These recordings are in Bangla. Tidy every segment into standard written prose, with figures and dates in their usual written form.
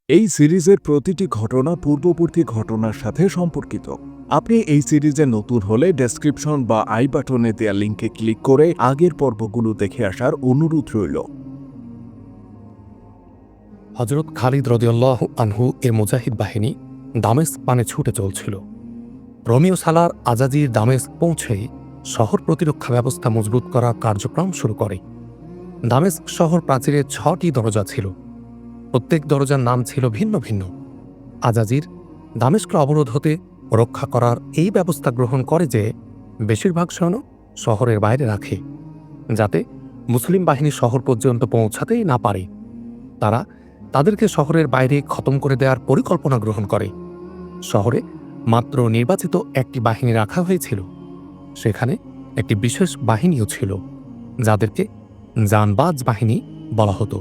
এই সিরিজের প্রতিটি ঘটনা পূর্ববর্তী ঘটনার সাথে সম্পর্কিত। আপনি এই সিরিজে নতুন হলে ডেসক্রিপশন বা আই বাটনে দেওয়া লিঙ্কে ক্লিক করে আগের পর্বগুলো দেখে আসার অনুরোধ রইল। হযরত খালিদ রাদিয়াল্লাহু আনহু এর মুজাহিদ বাহিনী দামেস্ক পানে ছুটে চলছিল। রোমিও সালার আজাজির দামেস্ক পৌঁছেই শহর প্রতিরক্ষা ব্যবস্থা মজবুত করার কার্যক্রম শুরু করে। দামেস্ক শহর প্রাচীরে ৬টি দরজা ছিল। প্রত্যেক দরজার নাম ছিল ভিন্ন ভিন্ন। আজাজির দামেস্ক অবরোধ হতে রক্ষা করার এই ব্যবস্থা গ্রহণ করে যে বেশিরভাগ সৈন্য শহরের বাইরে রাখে, যাতে মুসলিম বাহিনী শহর পর্যন্ত পৌঁছাতেই না পারে। তারা তাদেরকে শহরের বাইরে খতম করে দেওয়ার পরিকল্পনা গ্রহণ করে। শহরে মাত্র নির্বাচিত একটি বাহিনী রাখা হয়েছিল। সেখানে একটি বিশেষ বাহিনীও ছিল, যাদেরকে জানবাজ বাহিনী বলা হতো।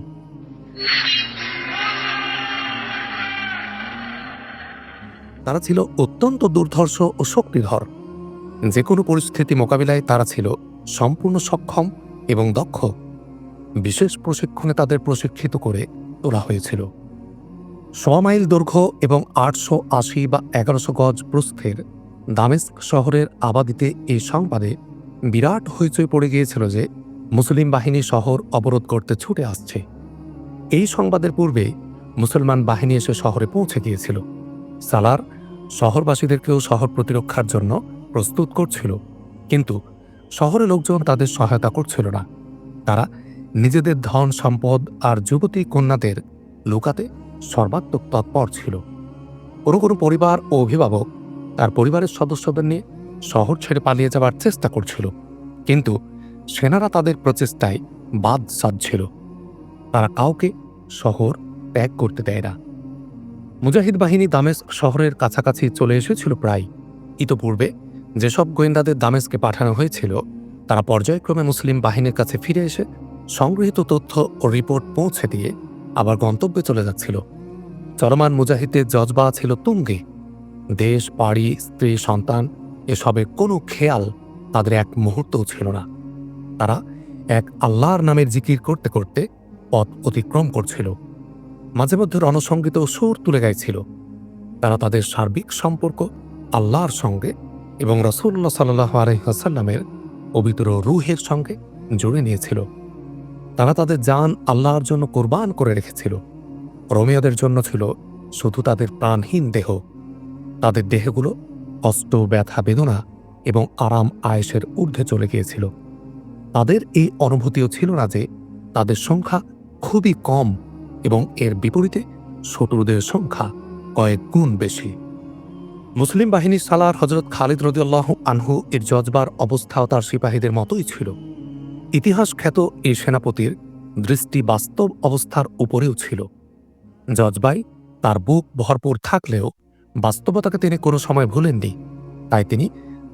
তারা ছিল অত্যন্ত দুর্ধর্ষ ও শক্তিধর। যে কোনো পরিস্থিতি মোকাবিলায় তারা ছিল সম্পূর্ণ সক্ষম এবং দক্ষ। বিশেষ প্রশিক্ষণে তাদের প্রশিক্ষিত করে তোলা হয়েছিল। ১০০ মাইল দৈর্ঘ্য এবং ৮৮০ বা ১১০০ গজ প্রস্থের দামেস্ক শহরের আবাদিতে এই সংবাদে বিরাট হইচই পড়ে গিয়েছিল যে মুসলিম বাহিনী শহর অবরোধ করতে ছুটে আসছে। এই সংবাদের পূর্বে মুসলমান বাহিনী এসে শহরে পৌঁছে গিয়েছিল। সালার শহরবাসীদেরকেও শহর প্রতিরক্ষার জন্য প্রস্তুত করছিল, কিন্তু শহরের লোকজন তাদের সহায়তা করছিল না। তারা নিজেদের ধন সম্পদ আর যুবতী কন্যাদের লুকাতে সর্বাত্মক তৎপর ছিল। কোনো কোনো পরিবার ও অভিভাবক তার পরিবারের সদস্যদের নিয়ে শহর ছেড়ে পালিয়ে যাওয়ার চেষ্টা করছিল, কিন্তু সেনারা তাদের প্রচেষ্টায় বাদ সাধছিল। তারা কাউকে শহর ত্যাগ করতে দেয় না। মুজাহিদ বাহিনী দামেস্ক শহরের কাছাকাছি চলে এসেছিল প্রায়। ইতোপূর্বে যেসব গোয়েন্দাদের দামেস্কে পাঠানো হয়েছিল, তারা পর্যায়ক্রমে মুসলিম বাহিনীর কাছে ফিরে এসে সংগৃহীত তথ্য ও রিপোর্ট পৌঁছে দিয়ে আবার গন্তব্যে চলে যাচ্ছিল। চলমান মুজাহিদের জজবা ছিল তুঙ্গে। দেশ, বাড়ি, স্ত্রী, সন্তান এসবের কোনো খেয়াল তাদের এক মুহূর্তও ছিল না। তারা এক আল্লাহর নামের জিকির করতে করতে পথ অতিক্রম করছিল। মাঝে মধ্যে রণসঙ্গীত সুর তুলে গাইছিল। তারা তাদের সার্বিক সম্পর্ক আল্লাহর সঙ্গে এবং রাসূলুল্লাহ সাল্লাল্লাহু আলাইহি ওয়াসাল্লামের পবিত্র রূহের সঙ্গে জুড়ে নিয়েছিল। তারা তাদের জান আল্লাহর জন্য কোরবান করে রেখেছিল। রোমিওদের জন্য ছিল শুধু তাদের প্রাণহীন দেহ। তাদের দেহগুলো কষ্ট, ব্যথা, বেদনা এবং আরাম আয়েশের ঊর্ধ্বে চলে গিয়েছিল। তাদের এই অনুভূতিও ছিল না যে তাদের সংখ্যা খুবই কম এবং এর বিপরীতে শত্রুদের সংখ্যা কয়েক গুণ বেশি। মুসলিম বাহিনী সালার হযরত খালিদ রাদিয়াল্লাহু আনহু এর জজবার অবস্থাও তার সিপাহীদের মতোই ছিল। ইতিহাস খ্যাত এই সেনাপতির দৃষ্টি বাস্তব অবস্থার উপরেও ছিল। জজবাই তার বুক ভরপুর থাকলেও বাস্তবতাকে তিনি কোনো সময় ভুলেননি। তাই তিনি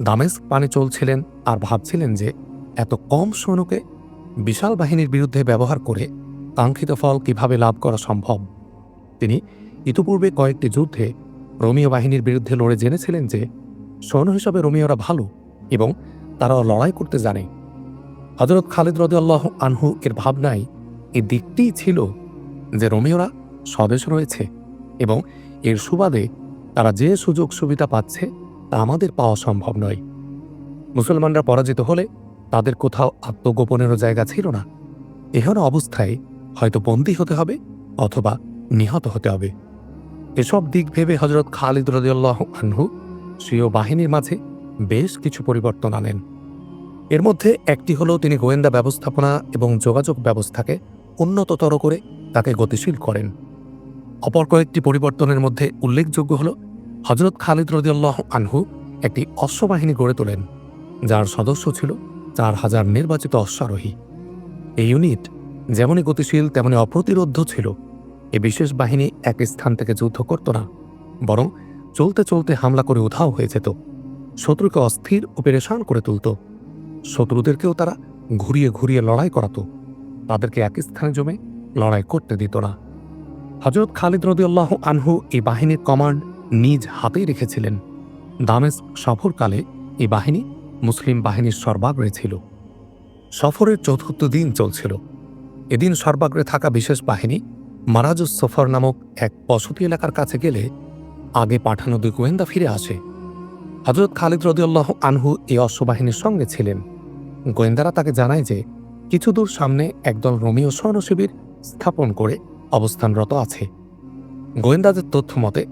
দামেস্ক পানে চলছিলেন আর ভাবছিলেন যে এত কম সৈন্যকে বিশাল বাহিনীর বিরুদ্ধে ব্যবহার করে কাঙ্ক্ষিত ফল কিভাবে লাভ করা সম্ভব। তিনি ইতিপূর্বে কয়েকটি যুদ্ধে রোমীয় বাহিনীর বিরুদ্ধে লড়ে জেনেছিলেন যে সৈন্য হিসাবে রোমীয়রা ভালো এবং তারা লড়াই করতে জানে। হযরত খালিদ রাদিয়াল্লাহু আনহু এর ভাবনায় এই দিকটিই ছিল যে রোমীয়রা স্বদেশ রয়েছে এবং এর সুবাদে তারা যে সুযোগ সুবিধা পাচ্ছে তা আমাদের পাওয়া সম্ভব নয়। মুসলমানরা পরাজিত হলে তাদের কোথাও আত্মগোপনেরও জায়গা ছিল না। এহেন অবস্থায় হয়তো বন্দী হতে হবে অথবা নিহত হতে হবে। এসব দিক ভেবে হযরত খালিদ রাদিয়াল্লাহু আনহু স্বীয় বাহিনীর মাঝে বেশ কিছু পরিবর্তন আনেন। এর মধ্যে একটি হলো তিনি গোয়েন্দা ব্যবস্থাপনা এবং যোগাযোগ ব্যবস্থাকে উন্নততর করে তাকে গতিশীল করেন। অপর কয়েকটি পরিবর্তনের মধ্যে উল্লেখযোগ্য হল হযরত খালিদ রাদিয়াল্লাহু আনহু একটি অশ্ববাহিনী গড়ে তোলেন, যার সদস্য ছিল ৪,০০০ নির্বাচিত অশ্বারোহী। এই ইউনিট যেমনই গতিশীল তেমনি অপ্রতিরোধ্য ছিল। এ বিশেষ বাহিনী এক স্থান থেকে যুদ্ধ করত না, বরং চলতে চলতে হামলা করে উধাও হয়ে যেত। শত্রুকে অস্থির ও পেরেশান করে তুলত। শত্রুদেরকেও তারা ঘুরিয়ে ঘুরিয়ে লড়াই করাত। তাদেরকে এক স্থানে জমে লড়াই করতে দিত না। হযরত খালিদ রাদিয়াল্লাহু আনহু এই বাহিনীর কমান্ড নিজ হাতেই রেখেছিলেন। দামেস্ক সফরকালে এই বাহিনী মুসলিম বাহিনীর সর্বাগ্রে ছিল। সফরের চতুর্থ দিন চলছিল। এদিন সর্বাগ্রে থাকা বিশেষ বাহিনী মারাজুস সফর নামক এক বসতি এলাকার কাছে গেলে আগে পাঠানো 2 গোয়েন্দা ফিরে আসে। হযরত খালিদ রাদিয়াল্লাহু আনহু এই অশ্ববাহিনীর সঙ্গে ছিলেন। গোয়েন্দারা তাকে জানায় যে কিছু দূর সামনে একদল রোমীয় সৈন্য শিবির স্থাপন করে অবস্থানরত আছে। গোয়েন্দাদের তথ্য মতে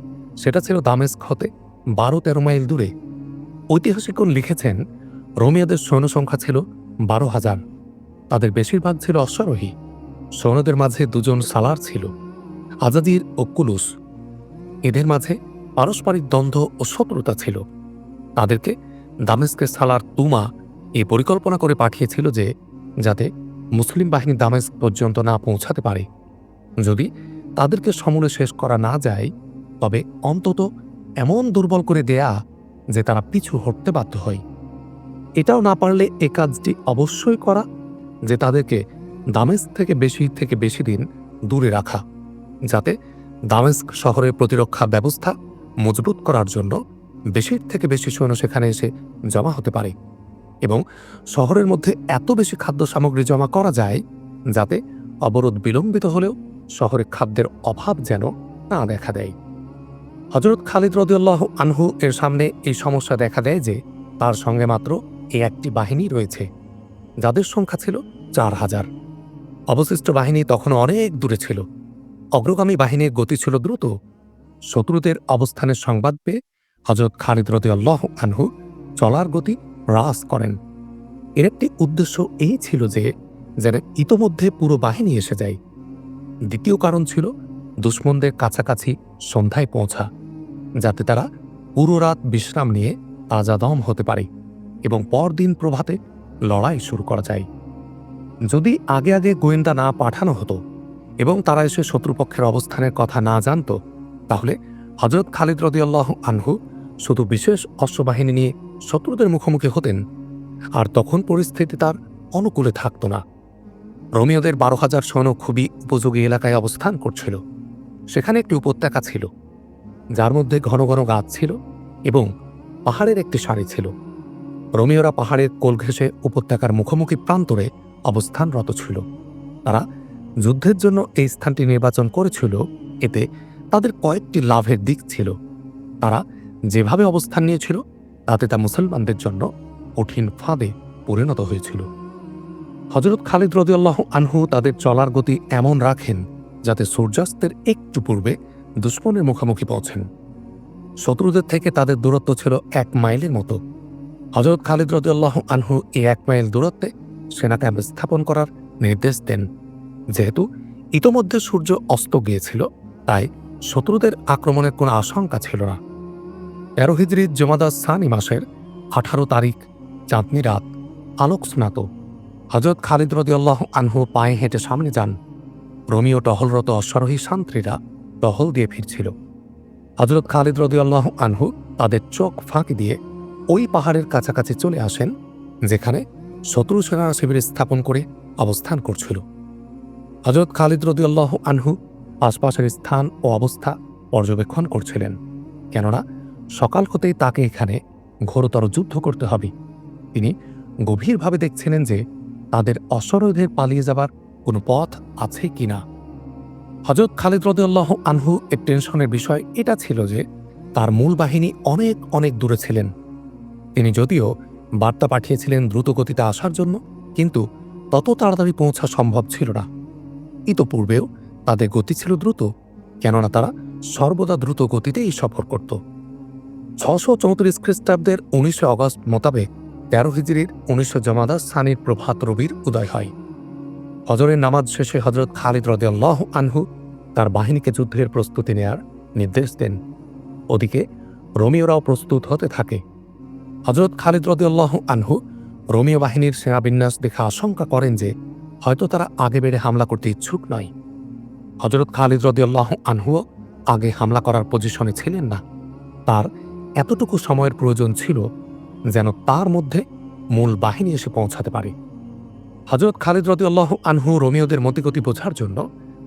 সেটা ছিল দামেস্ক হতে 12-13 মাইল দূরে। ঐতিহাসিকগণ লিখেছেন রোমিয়াদের সৈন্য সংখ্যা ছিল 12,000। তাদের বেশিরভাগ ছিল অশ্বারোহী। সৈন্যদের মাঝে 2 জন সালার ছিল, আজাদির ও কুলুস। এদের মাঝে পারস্পরিক দ্বন্দ্ব ও শত্রুতা ছিল। তাদেরকে দামেস্কের সালার তুমা এই পরিকল্পনা করে পাঠিয়েছিল যে যাতে মুসলিম বাহিনী দামেস্ক পর্যন্ত না পৌঁছাতে পারে। যদি তাদেরকে সমূলে শেষ করা না যায় তবে অন্তত এমন দুর্বল করে দেয়া যে তারা পিছু হটতে বাধ্য হয়। এটাও না পারলে এ কাজটি অবশ্যই করা যে তাদেরকে দামেস্ক থেকে বেশি দিন দূরে রাখা, যাতে দামেস্ক শহরের প্রতিরক্ষা ব্যবস্থা মজবুত করার জন্য বেশির থেকে বেশি সৈন্য সেখানে এসে জমা হতে পারে এবং শহরের মধ্যে এত বেশি খাদ্য সামগ্রী জমা করা যায় যাতে অবরোধ বিলম্বিত হলেও শহরে খাদ্যের অভাব যেন না দেখা দেয়। হযরত খালিদ রাদিয়াল্লাহু আনহু এর সামনে এই সমস্যা দেখা দেয় যে তার সঙ্গে মাত্র এই একটি বাহিনী রয়েছে, যাদের সংখ্যা ছিল 4,000। অবশিষ্ট বাহিনী তখন অনেক দূরে ছিল। অগ্রগামী বাহিনীর গতি ছিল দ্রুত। শত্রুদের অবস্থানের সংবাদ পেয়ে হযরত খালিদ রাদিয়াল্লাহু আনহু চলার গতি হ্রাস করেন। এর একটি উদ্দেশ্য এই ছিল যে যেন ইতোমধ্যে পুরো বাহিনী এসে যায়। দ্বিতীয় কারণ ছিল দুশমনদের কাছাকাছি সন্ধ্যায় পৌঁছা, যাতে তারা পুরো রাত বিশ্রাম নিয়ে তাজা দম হতে পারে এবং পরদিন প্রভাতে লড়াই শুরু করা যায়। যদি আগে আগে গোয়েন্দা না পাঠানো হতো এবং তারা এসে শত্রুপক্ষের অবস্থানের কথা না জানত, তাহলে হযরত খালিদ রাদিয়াল্লাহু আনহু শুধু বিশেষ অশ্ববাহিনী নিয়ে শত্রুদের মুখোমুখি হতেন, আর তখন পরিস্থিতি তার অনুকূলে থাকত না। রোমিওদের 12,000 সৈন্য খুবই উপযোগী এলাকায় অবস্থান করছিল। সেখানে একটি উপত্যকা ছিল যার মধ্যে ঘন ঘন গাছ ছিল এবং পাহাড়ের একটি সারি ছিল। রোমিওরা পাহাড়ের কোল ঘেঁষে উপত্যকার মুখোমুখি প্রান্তরে অবস্থানরত ছিল। তারা যুদ্ধের জন্য এই স্থানটি নির্বাচন করেছিল, এতে তাদের কয়েকটি লাভের দিক ছিল। তারা যেভাবে অবস্থান নিয়েছিল তাতে তা মুসলমানদের জন্য কঠিন ফাঁদে পরিণত হয়েছিল। হযরত খালিদ রাদিয়াল্লাহু আনহু তাদের চলার গতি এমন রাখেন যাতে সূর্যাস্তের একটু পূর্বে দুশমনের মুখোমুখি পৌঁছেন। শত্রুদের থেকে তাদের দূরত্ব ছিল 1 মাইলের মতো। হযরত খালিদ রাদিয়াল্লাহু আনহু এই 1 মাইল দূরত্বে সেনা ক্যাম্প স্থাপন করার নির্দেশ দেন। যেহেতু ইতোমধ্যে সূর্য অস্ত গিয়েছিল, তাই শত্রুদের আক্রমণের কোনো আশঙ্কা ছিল না। 13 হিজরির জমাদা সানি মাসের 18 তারিখ চাঁদনি রাত আলোক স্নাত। হযরত খালিদ রাদিয়াল্লাহু আনহু পায়ে হেঁটে সামনে যান। রোমিও টহলরত অশ্বারোহী সান্ত্রীরা টহল দিয়ে ফিরছিল। হযরত খালিদ রাদিয়াল্লাহু আনহু তাদের চোখ ফাঁকি দিয়ে ওই পাহাড়ের কাছাকাছি চলে আসেন যেখানে শত্রু সেনা শিবির স্থাপন করে অবস্থান করছিল। হযরত খালিদ রাদিয়াল্লাহু আনহু আশপাশের স্থান ও অবস্থা পর্যবেক্ষণ করছিলেন, কেননা সকাল হতেই তাকে এখানে ঘোরতর যুদ্ধ করতে হবে। তিনি গভীরভাবে দেখছিলেন যে তাদের অশ্বারোহীদের পালিয়ে যাবার কোনো পথ আছে কিনা। হযরত খালিদ রাদিয়াল্লাহু আনহু এর টেনশনের বিষয় এটা ছিল যে তার মূল বাহিনী অনেক অনেক দূরে ছিলেন। তিনি যদিও বার্তা পাঠিয়েছিলেন দ্রুত গতিতে আসার জন্য, কিন্তু তত তাড়াতাড়ি পৌঁছা সম্ভব ছিল না। ইতোপূর্বেও তাদের গতি ছিল দ্রুত, কেননা তারা সর্বদা দ্রুত গতিতেই সফর করত। 634 খ্রিস্টাব্দের 19 অগস্ট মোতাবেক 13 হিজরির 19 জমাদা সানির প্রভাত রবির উদয় হয়। ফজরের নামাজ শেষে হযরত খালিদ রাদিয়াল্লাহু আনহু তার বাহিনীকে যুদ্ধের প্রস্তুতি নেয়ার নির্দেশ দেন। ওদিকে রোমিওরাও প্রস্তুত হতে থাকে। হযরত খালিদ রাদিয়াল্লাহু আনহু রোমিও বাহিনীর সেনাবিন্যাস দেখে আশঙ্কা করেন যে হয়তো তারা আগে বেড়ে হামলা করতে ইচ্ছুক নয়। হযরত খালিদ রাদিয়াল্লাহু আনহুও আগে হামলা করার পজিশনে ছিলেন না। তার এতটুকু সময়ের প্রয়োজন ছিল যেন তার মধ্যে মূল বাহিনী এসে পৌঁছাতে পারে। হযরত খালিদ রাদিয়াল্লাহু আনহু রোমিওদের মতিগতি বোঝার জন্য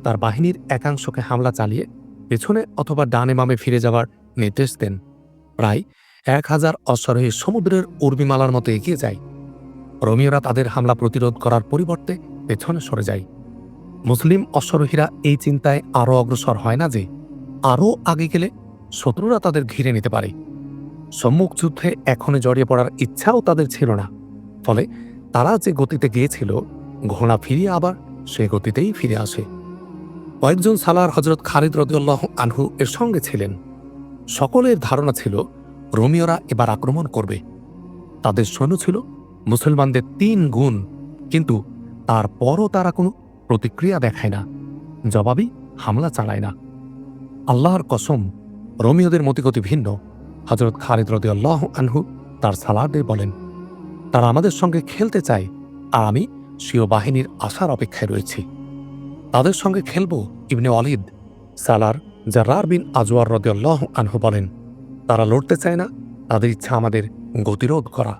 তার বাহিনীর একাংশকে হামলা চালিয়ে পেছনে অথবা ডানে বামে ফিরে যাওয়ার নির্দেশ দেন। প্রায় 1000 অশ্বারোহী সমুদ্রের উর্মিমালার মতো এগিয়ে যায়। রোমিওরা তাদের হামলা প্রতিরোধ করার পরিবর্তে পেছনে সরে যায়। মুসলিম অশ্বারোহীরা এই চিন্তায় আরও অগ্রসর হয় না যে আরও আগে গেলে শত্রুরা তাদের ঘিরে নিতে পারে। সম্মুখ যুদ্ধে এখনই জড়িয়ে পড়ার ইচ্ছাও তাদের ছিল না। ফলে তারা যে গতিতে গিয়েছিল, ঘোড়া ফিরিয়ে আবার সে গতিতেই ফিরে আসে। কয়েকজন সালার হজরত খালিদ রাদিয়াল্লাহু আনহু এর সঙ্গে ছিলেন। সকলের ধারণা ছিল রোমীয়রা এবার আক্রমণ করবে। তাদের সৈন্য ছিল মুসলমানদের 3 গুণ, কিন্তু তারপরও তারা কোনো প্রতিক্রিয়া দেখায় না, জবাবি হামলা চালায় না। আল্লাহর কসম, রোমীয়দের মতিগতি ভিন্ন। হজরত খালিদ রাদিয়াল্লাহু আনহু তার সালারদের বলেন, তারা আমাদের সঙ্গে খেলতে চায় আর আমি স্বীয় বাহিনীর আশার অপেক্ষায় রয়েছি। তাদের সঙ্গে খেলব। ইবনে ওয়ালিদ সালার জাররার বিন আজওয়ার রাদিয়াল্লাহু আনহু বলেন, তারা লড়তে চায় না, তাদের ইচ্ছা আমাদের গতিরোধ করা।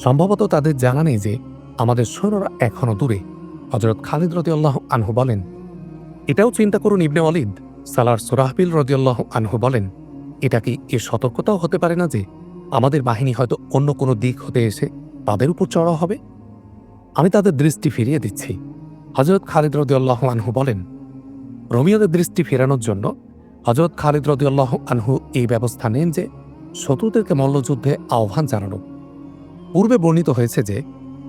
সম্ভবত তাদের জানা নেই যে আমাদের সৈন্যরা এখনও দূরে। হজরত খালিদ রাদিয়াল্লাহু আনহু বলেন, এটাও চিন্তা করুন ইবনে ওয়ালিদ। সালার সুরাহবিল রাদিয়াল্লাহু আনহু বলেন, এটা কি এ সতর্কতাও হতে পারে না যে আমাদের বাহিনী হয়তো অন্য কোনো দিক হতে এসে তাদের উপর চড়াও হবে? আমি তাদের দৃষ্টি ফিরিয়ে দিচ্ছি। হজরত খালিদ রাদিয়াল্লাহু আনহু বলেন, রোমীয়দের দৃষ্টি ফেরানোর জন্য হজরত খালিদ রাদিয়াল্লাহু আনহু এই ব্যবস্থা নেন যে শত্রুদেরকে মল্লযুদ্ধে আহ্বান জানানো। পূর্বে বর্ণিত হয়েছে যে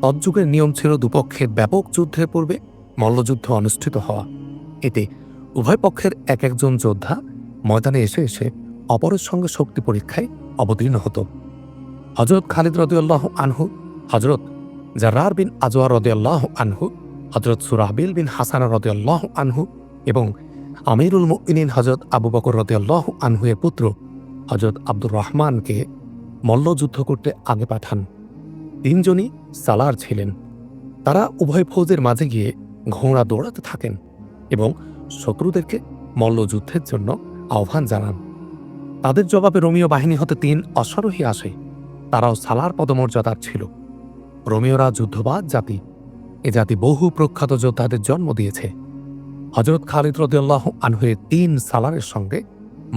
তৎযুগের নিয়ম ছিল দুপক্ষের ব্যাপক যুদ্ধের পূর্বে মল্লযুদ্ধ অনুষ্ঠিত হওয়া। এতে উভয় পক্ষের এক একজন যোদ্ধা ময়দানে এসে এসে অপরের সঙ্গে শক্তি পরীক্ষায় অবতীর্ণ হতো। হজরত খালিদ রাদিয়াল্লাহু আনহু, হজরত জাররার বিন আজওয়ার রাদিয়াল্লাহু আনহু, হজরত সুরাহবিল বিন হাসান রাদিয়াল্লাহু আনহু এবং আমিরুল মুমিনিন হজরত আবু বকর রাদিয়াল্লাহু আনহু এর পুত্র হজরত আব্দুর রহমানকে মল্লযুদ্ধ করতে আগে পাঠান। 3 জনই সালার ছিলেন। তারা উভয় ফৌজের মাঝে গিয়ে ঘোড়া দৌড়াতে থাকেন এবং শত্রুদেরকে মল্লযুদ্ধের জন্য আহ্বান জানান। তাদের জবাবে রোমীয় বাহিনী হতে 3 অশ্বারোহী আসে। তারাও সালার পদমর্যাদার ছিল। রোমীয়রা যুদ্ধবাজ জাতি। এ জাতি বহু প্রখ্যাত যোদ্ধাদের জন্ম দিয়েছে। হজরত খালিদ রাদিয়াল্লাহু আনহুর 3 সালারের সঙ্গে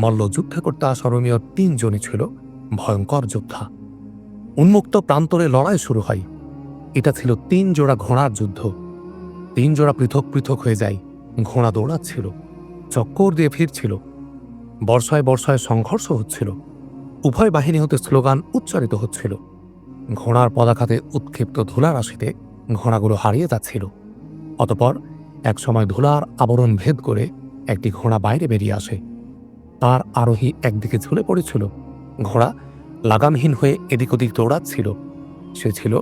মল্লযুদ্ধ করতে আসা রোমীয় 3 জনই ছিল ভয়ঙ্কর যোদ্ধা। উন্মুক্ত প্রান্তরে লড়াই শুরু হয়। এটা ছিল 3 জোড়া ঘোড়ার যুদ্ধ। 3 জোড়া পৃথক পৃথক হয়ে যায়। ঘোড়া দৌড়াচ্ছিল, চক্কর দিয়ে ফিরছিল। বর্ষায় বর্ষায় সংঘর্ষ হচ্ছিল। উভয় বাহিনী হতে স্লোগান উচ্চারিত হচ্ছিল। ঘোড়ার পদাঘাতে উৎক্ষিপ্ত ধুলার রাশিতে ঘোড়াগুলো হারিয়ে যাচ্ছিল। অতঃপর একসময় ধুলার আবরণ ভেদ করে একটি ঘোড়া বাইরে বেরিয়ে আসে। তার আরোহী একদিকে ঝুলে পড়েছিল। ঘোড়া লাগামহীন হয়ে এদিক ওদিক দৌড়াচ্ছিল। সে ছিল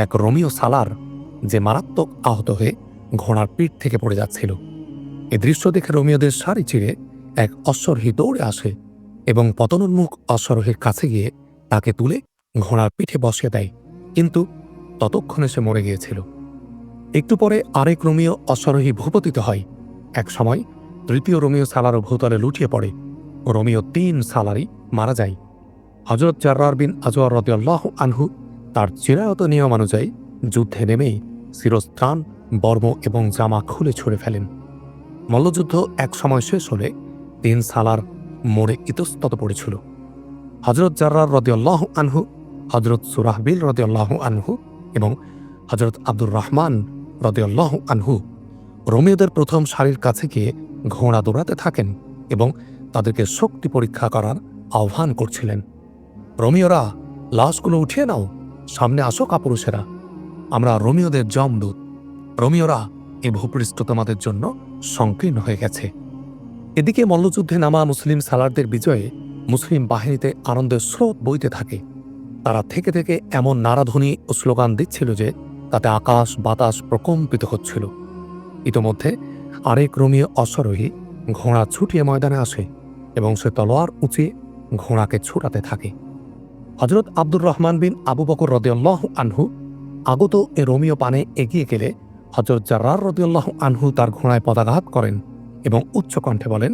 এক রোমীয় সালার, যে মারাত্মক আহত হয়ে ঘোড়ার পিঠ থেকে পড়ে যাচ্ছিল। এ দৃশ্য দেখে রোমীয়দের সারি চিরে এক অশ্বারোহী দৌড়ে আসে এবং পতনোন্মুখ অশ্বারোহীর কাছে গিয়ে তাকে তুলে ঘোড়ার পিঠে বসিয়ে দেয়, কিন্তু ততক্ষণে সে মরে গিয়েছিল। একটু পরে আরেক রোমীয় অশ্বারোহী ভূপতিত হয়। এক সময় তৃতীয় রোমীয় সালারও ভূতলে লুটিয়ে পড়ে। রোমীয় 3 সালারই মারা যায়। হজরত জাররার বিন আজওয়ার রাদিয়াল্লাহু আনহু তার চিরায়ত নিয়মানুযায়ী যুদ্ধে নেমেই শিরস্ত্রাণ, বর্ম এবং জামা খুলে ছুঁড়ে ফেলেন। মল্লযুদ্ধ এক সময় শেষ হলে 3 সালার মরে ইতস্তত পড়েছিল। হজরত জাররার রাদিয়াল্লাহু আনহু, হজরত সুরাহবিল রাদিয়াল্লাহু আনহু এবং হজরত আব্দুর রহমান রাদিয়াল্লাহু আনহু রোমীয়দের প্রথম সারির কাছে গিয়ে ঘোড়া দৌড়াতে থাকেন এবং তাদেরকে শক্তি পরীক্ষা করার আহ্বান করছিলেন। রোমীয়রা, লাশগুলো উঠিয়ে নাও, সামনে আসো কাপুরুষেরা, আমরা রোমীয়দের যমদূত। রোমীয়রা, এ ভূপৃষ্ঠ তোমাদের জন্য সংকীর্ণ হয়ে গেছে। এদিকে মল্লযুদ্ধে নামা মুসলিম সালারদের বিজয়ে মুসলিম বাহিনীতে আনন্দের স্রোত বইতে থাকে। তারা থেকে থেকে এমন নারাধ্বনি ও স্লোগান দিচ্ছিল যে তাতে আকাশ বাতাস প্রকম্পিত হচ্ছিল। ইতোমধ্যে আরেক রোমীয় অশ্বারোহী ঘোড়া ছুটিয়ে ময়দানে আসে এবং সে তলোয়ার উঁচিয়ে ঘোড়াকে ছুটাতে থাকে। হজরত আব্দুর রহমান বিন আবু বকর রাদিয়াল্লাহু আনহু আগত এ রোমীয় পানে এগিয়ে গেলে হজরত জাররার রাদিয়াল্লাহু আনহু তার ঘোড়ায় পদাঘাত করেন এবং উচ্চ কণ্ঠে বলেন,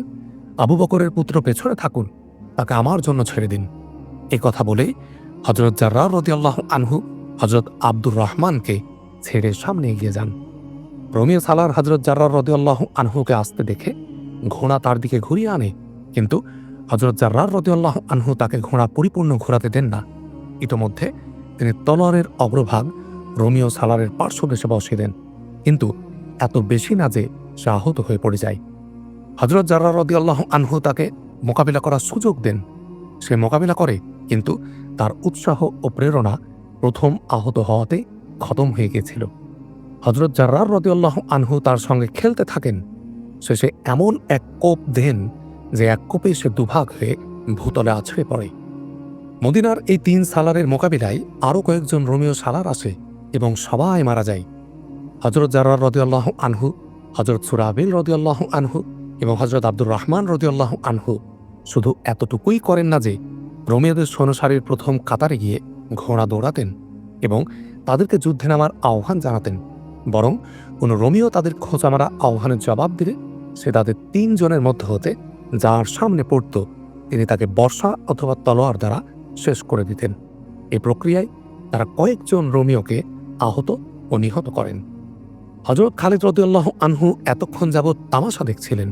আবু বকরের পুত্র পেছনে থাকুন, তাকে আমার জন্য ছেড়ে দিন। এ কথা বলেই হজরত জাররার রাদিয়াল্লাহু আনহু হজরত আব্দুর রহমানকে ছেড়ে সামনে এগিয়ে যান। রোমীয় সালার হজরত জাররার রাদিয়াল্লাহু আনহুকে আসতে দেখে ঘোড়া তার দিকে ঘুরিয়ে আনে, কিন্তু হজরত জাররার রাদিয়াল্লাহু আনহু তাকে ঘোড়া পরিপূর্ণ ঘোরাতে দেন না। ইতোমধ্যে তিনি তলোয়ারের অগ্রভাগ রোমীয় সালারের পার্শ্বদেশে বসিয়ে দেন, কিন্তু এত বেশি না যে সে আহত হয়ে পড়ে যায়। হযরত জাররাহ রাদিয়াল্লাহু আনহু তাকে মোকাবিলা করার সুযোগ দেন। সে মোকাবিলা করে, কিন্তু তার উৎসাহ ও প্রেরণা প্রথম আহত হওয়াতে খতম হয়ে গিয়েছিল। হযরত জাররাহ রাদিয়াল্লাহু আনহু তার সঙ্গে খেলতে থাকেন। শেষে এমন এক কোপ দেন যে এক কোপে সে দুভাগ হয়ে ভূতলে আছড়ে পড়ে। মদিনার এই 3 সালারের মোকাবিলায় আরও কয়েকজন রোমীয় সালার আসে এবং সবাই মারা যায়। হযরত জাররাহ রাদিয়াল্লাহু আনহু, হযরত সুরাবিল রাদিয়াল্লাহু আনহু এবং হযরত আব্দুর রহমান রাদিয়াল্লাহু আনহু শুধু এতটুকুই করেন না যে রোমীয়দের সৈন্যসারির প্রথম কাতারে গিয়ে ঘোড়া দৌড়াতেন এবং তাদেরকে যুদ্ধে নামার আহ্বান জানাতেন, বরং কোনো রোমীয় তাদের খোঁচা মারা আহ্বানের জবাব দিলে সে তাদের 3 জনের মধ্যে হতে যার সামনে পড়ত তিনি তাকে বর্ষা অথবা তলোয়ার দ্বারা শেষ করে দিতেন। এই প্রক্রিয়ায় তারা কয়েকজন রোমীয়কে আহত ও নিহত করেন। হযরত খালিদ রাদিয়াল্লাহু আনহু এতক্ষণ যাবৎ তামাশা দেখছিলেন।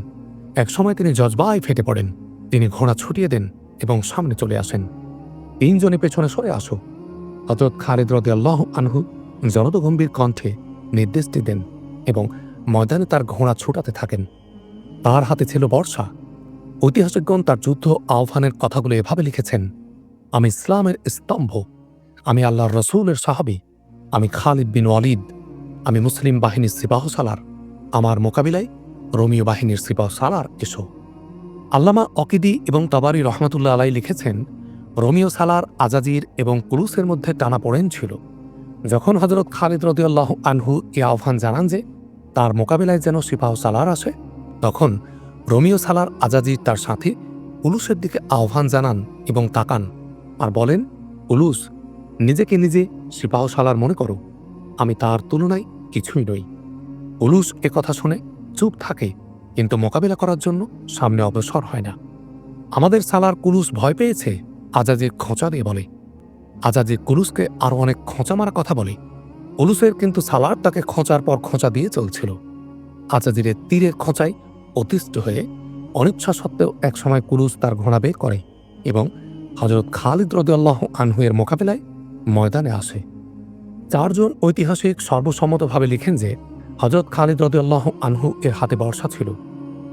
একসময় তিনি জজবায় ফেটে পড়েন। তিনি ঘোড়া ছুটিয়ে দেন এবং সামনে চলে আসেন। 3 জনে পেছনে সরে আসো। হযরত খালিদ রাদিয়াল্লাহু আনহু জলদগম্ভীর কণ্ঠে নির্দেশটি দেন এবং ময়দানে তার ঘোড়া ছুটাতে থাকেন। তার হাতে ছিল বর্ষা। ঐতিহাসিকগণ তার যুদ্ধ আহ্বানের কথাগুলো এভাবে লিখেছেন: আমি ইসলামের স্তম্ভ, আমি আল্লাহর রসূলের সাহাবী, আমি খালিদ বিন ওয়ালিদ, আমি মুসলিম বাহিনীর সিপাহসালার, আমার মোকাবিলায় রোমীয় বাহিনীর সিপাহসালার এসো। আল্লামা অকিদি এবং তাবারি রহমাতুল্লাহ আলাই লিখেছেন, রোমীয় সালার, আজাজির এবং কুলুসের মধ্যে টানাপোড়েন ছিল। যখন হযরত খালিদ রাদিয়াল্লাহু আনহু এ আহ্বান জানান যে তার মোকাবিলায় যেন সিপাহসালার আসে, তখন রোমীয় সালার আজাজির তার সাথে উলুসের দিকে আহ্বান জানান এবং তাকান আর বলেন, উলুস, নিজেকে নিজে সিপাহসালার মনে করো, আমি তার তুলনায় কিছুই নই। উলুস কথা শুনে চুপ থাকে, কিন্তু মোকাবিলা করার জন্য সামনে অগ্রসর হয় না। আমাদের সালার কুলুস ভয় পেয়েছে, আজাজির খোঁচা দিয়ে বলে। আজাজির কুলুসকে আরও অনেক খোঁচা মারা কথা বলে। উলুসের কিন্তু সালার তাকে খোঁচার পর খোঁচা দিয়ে চলছিল। আজাজিরের তীরের খোঁচায় অতিষ্ঠ হয়ে অনিচ্ছা সত্ত্বেও একসময় কুলুস তার ঘোড়া বের করে এবং হযরত খালিদ রাদিয়াল্লাহু আনহু এর মোকাবিলায় ময়দানে আসে। 4 জন ঐতিহাসিক সর্বসম্মতভাবে লিখেন যে হযরত খালিদ রাদিয়াল্লাহু আনহু এর হাতে বর্ষা ছিল।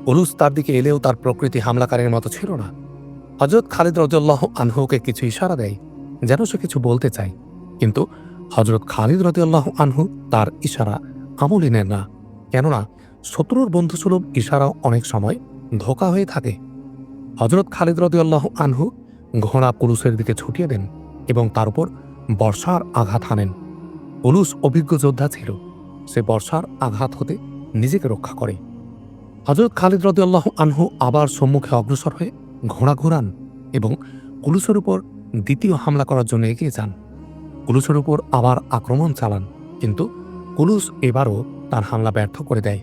উলুস তার দিকে এলেও তার প্রকৃতি হামলাকারীর মতো ছিল না। হযরত খালিদ রাদিয়াল্লাহু আনহুকে কিছু ইশারা দেয় যেন সে কিছু বলতে চায়, কিন্তু হযরত খালিদ রাদিয়াল্লাহু আনহু তার ইশারা আমলে নেন না, কেননা শত্রুর বন্ধুসুলভ ইশারাও অনেক সময় ধোঁকা হয়ে থাকে। হযরত খালিদ রাদিয়াল্লাহু আনহু ঘোড়া কুলুসের দিকে ছুটিয়ে দেন এবং তার উপর বর্ষার আঘাত হানেন। উলুস অভিজ্ঞ যোদ্ধা ছিল, সে বর্ষার আঘাত হতে নিজেকে রক্ষা করে। হযরত খালিদ রাদিয়াল্লাহু আনহু আবার সম্মুখে অগ্রসর হয়ে ঘোড়া ঘোরান এবং কুলুসের উপর দ্বিতীয় হামলা করার জন্য এগিয়ে যান। কুলুসের উপর আবার আক্রমণ চালান, কিন্তু কুলুস এবারও তার হামলা ব্যর্থ করে দেয়।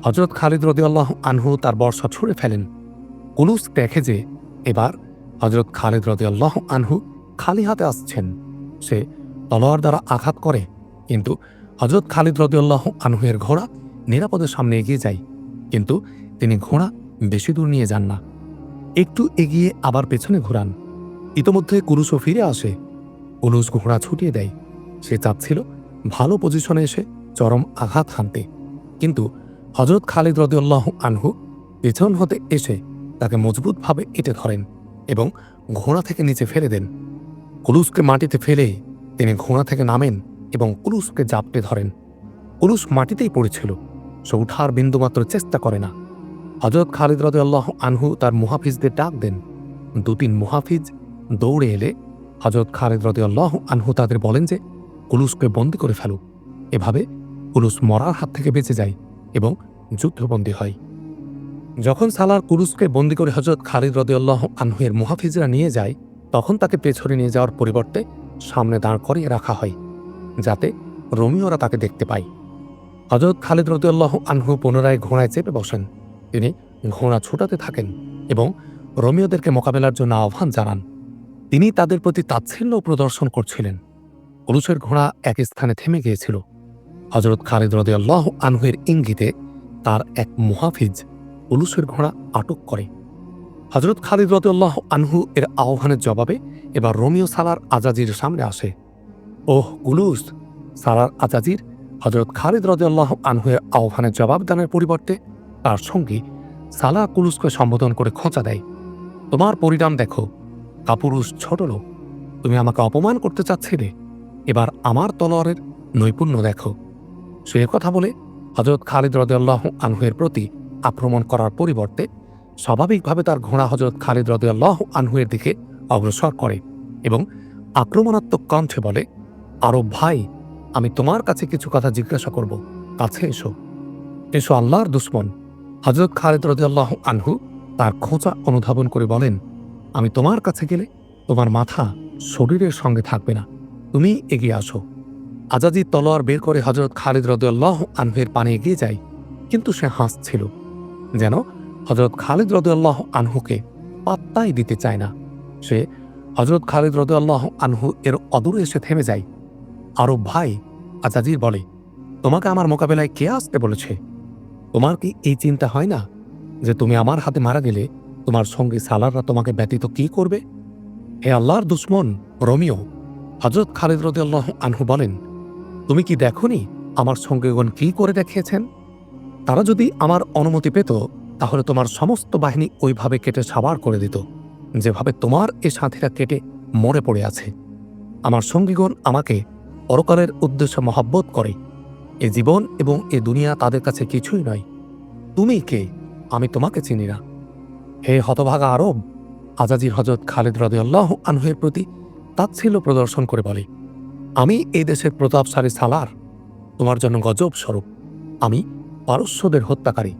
হযরত খালিদ রাদিয়াল্লাহু আনহু তার বর্ষা ছুঁড়ে ফেলেন। কুলুস দেখে যে এবার হযরত খালিদ রাদিয়াল্লাহু আনহু খালি হাতে আসছেন। সে তলোয়ার দ্বারা আঘাত করে, কিন্তু হযরত খালিদ রাদিয়াল্লাহু আনহু এর ঘোড়া নিরাপদে সামনে এগিয়ে যায়, কিন্তু তিনি ঘোড়া বেশি দূর নিয়ে যান না। একটু এগিয়ে আবার পেছনে ঘোরান। ইতোমধ্যে কুলুসও ফিরে আসে। কুলুস ঘোড়া ছুটিয়ে দেয়। সে চাচ্ছিল ভালো পজিশনে এসে চরম আঘাত হানতে, কিন্তু হযরত খালিদ রাদিয়াল্লাহু আনহু পেছন হতে এসে তাকে মজবুতভাবে এঁটে ধরেন এবং ঘোড়া থেকে নিচে ফেলে দেন। কুলুসকে মাটিতে ফেলে তিনি ঘোড়া থেকে নামেন এবং কুলুসকে জাপটে ধরেন। কুলুস মাটিতেই পড়েছিল, সে উঠার বিন্দুমাত্র চেষ্টা করে না। হযরত খালিদ রাদিয়াল্লাহু আনহু তার মুহাফিজদের ডাক দেন। 2-3 মুহাফিজ দৌড়ে এলে হযরত খালিদ রাদিয়াল্লাহু আনহু তাদের বলেন যে কুলুসকে বন্দী করে ফেলো। এভাবে কুলুস মরার হাত থেকে বেঁচে যায় এবং যুদ্ধবন্দী হয়। যখন সালার কুলুসকে বন্দী করে হযরত খালিদ রাদিয়াল্লাহু আনহু এর মুহাফিজরা নিয়ে যায়, তখন তাকে পেছনে নিয়ে যাওয়ার পরিবর্তে সামনে দাঁড় করিয়ে রাখা হয়, যাতে রোমীয়রা তাকে দেখতে পায়। হযরত খালিদ রাদিয়াল্লাহু আনহু পুনরায় ঘোড়ায় চেপে বসেন। তিনি ঘোড়া ছুটাতে থাকেন এবং রোমীয়দেরকে মোকাবেলার জন্য আহ্বান জানান। তিনি তাদের প্রতি তাচ্ছিল্য প্রদর্শন করছিলেন। কুলুসের ঘোড়া এক স্থানে থেমে গিয়েছিল। হযরত খালিদ রাদিয়াল্লাহু আনহু এর ইঙ্গিতে তার এক মুহাফিজ কুলুসের ঘোড়া আটক করে। হযরত খালিদ রাদিয়াল্লাহু আনহু এর আহ্বানের জবাবে এবার রোমীয় সালার আজাজির সামনে আসে। ওহ কুলুস! সালার আজাজির হযরত খালিদ রাদিয়াল্লাহু আনহুর আহ্বানের জবাবদানের পরিবর্তে তার সঙ্গী সালাহ কুলুসকে সম্বোধন করে খোঁচা দেয়। তোমার পরিণাম দেখো, কাপুরুষ ছোট লোক, তুমি আমাকে অপমান করতে চাচ্ছিলে, এবার আমার তলোয়ারের নৈপুণ্য দেখো। সে কথা বলে হযরত খালিদ রাদিয়াল্লাহু আনহুর প্রতি আক্রমণ করার পরিবর্তে স্বাভাবিকভাবে তার ঘোড়া হযরত খালিদ রাদিয়াল্লাহু আনহুর দিকে অগ্রসর করে এবং আক্রমণাত্মক কণ্ঠে বলে, আরব ভাই, আমি তোমার কাছে কিছু কথা জিজ্ঞাসা করব, কাছে এসো। এসো আল্লাহর দুশমন। হযরত খালিদ রাদিয়াল্লাহু আনহু তার খোঁচা অনুধাবন করে বলেন, আমি তোমার কাছে গেলে তোমার মাথা শরীরের সঙ্গে থাকবে না, তুমি এগিয়ে আসো। আজাজির তলোয়ার বের করে হযরত খালিদ রাদিয়াল্লাহু আনহুর পানে এগিয়ে যায়, কিন্তু সে হাসছিল, যেন হযরত খালিদ রাদিয়াল্লাহু আনহুকে পাত্তাই দিতে চায় না। সে হযরত খালিদ রাদিয়াল্লাহু আনহু এর অদূরে এসে থেমে যায়। আরব ভাই, আজাজির বলে, তোমাকে আমার মোকাবেলায় কে আসতে বলেছে? তোমার কি এই চিন্তা হয় না যে তুমি আমার হাতে মারা গেলে তোমার সঙ্গী সালাররা তোমাকে ব্যতীত কি করবে? হে আল্লাহর দুশমন রোমিও! হযরত খালিদ রাদিয়াল্লাহু আনহু বলেন, তুমি কি দেখোনি আমার সঙ্গীগণ কি করে দেখিয়েছেন? তারা যদি আমার অনুমতি পেত তাহলে তোমার সমস্ত বাহিনী ওইভাবে কেটে সাবার করে দিত, যেভাবে তোমার এ সাথীরা কেটে মরে পড়ে আছে। আমার সঙ্গীগণ আমাকে পরকালের উদ্দেশ্যে মহব্বত করে। এ জীবন এবং এ দুনিয়া তাদের কাছে কিছুই নয়। তুমি কে? আমি তোমাকে চিনি না। হে হতভাগা আরব! আজাজির হযরত খালিদ রাদিয়াল্লাহু আনহুর প্রতি তাচ্ছিল্য প্রদর্শন করে বলে, আমি এই দেশের প্রতাপশালী সালার, তোমার জন্য গজব স্বরূপ। আমি পারস্যদের হত্যাকারী,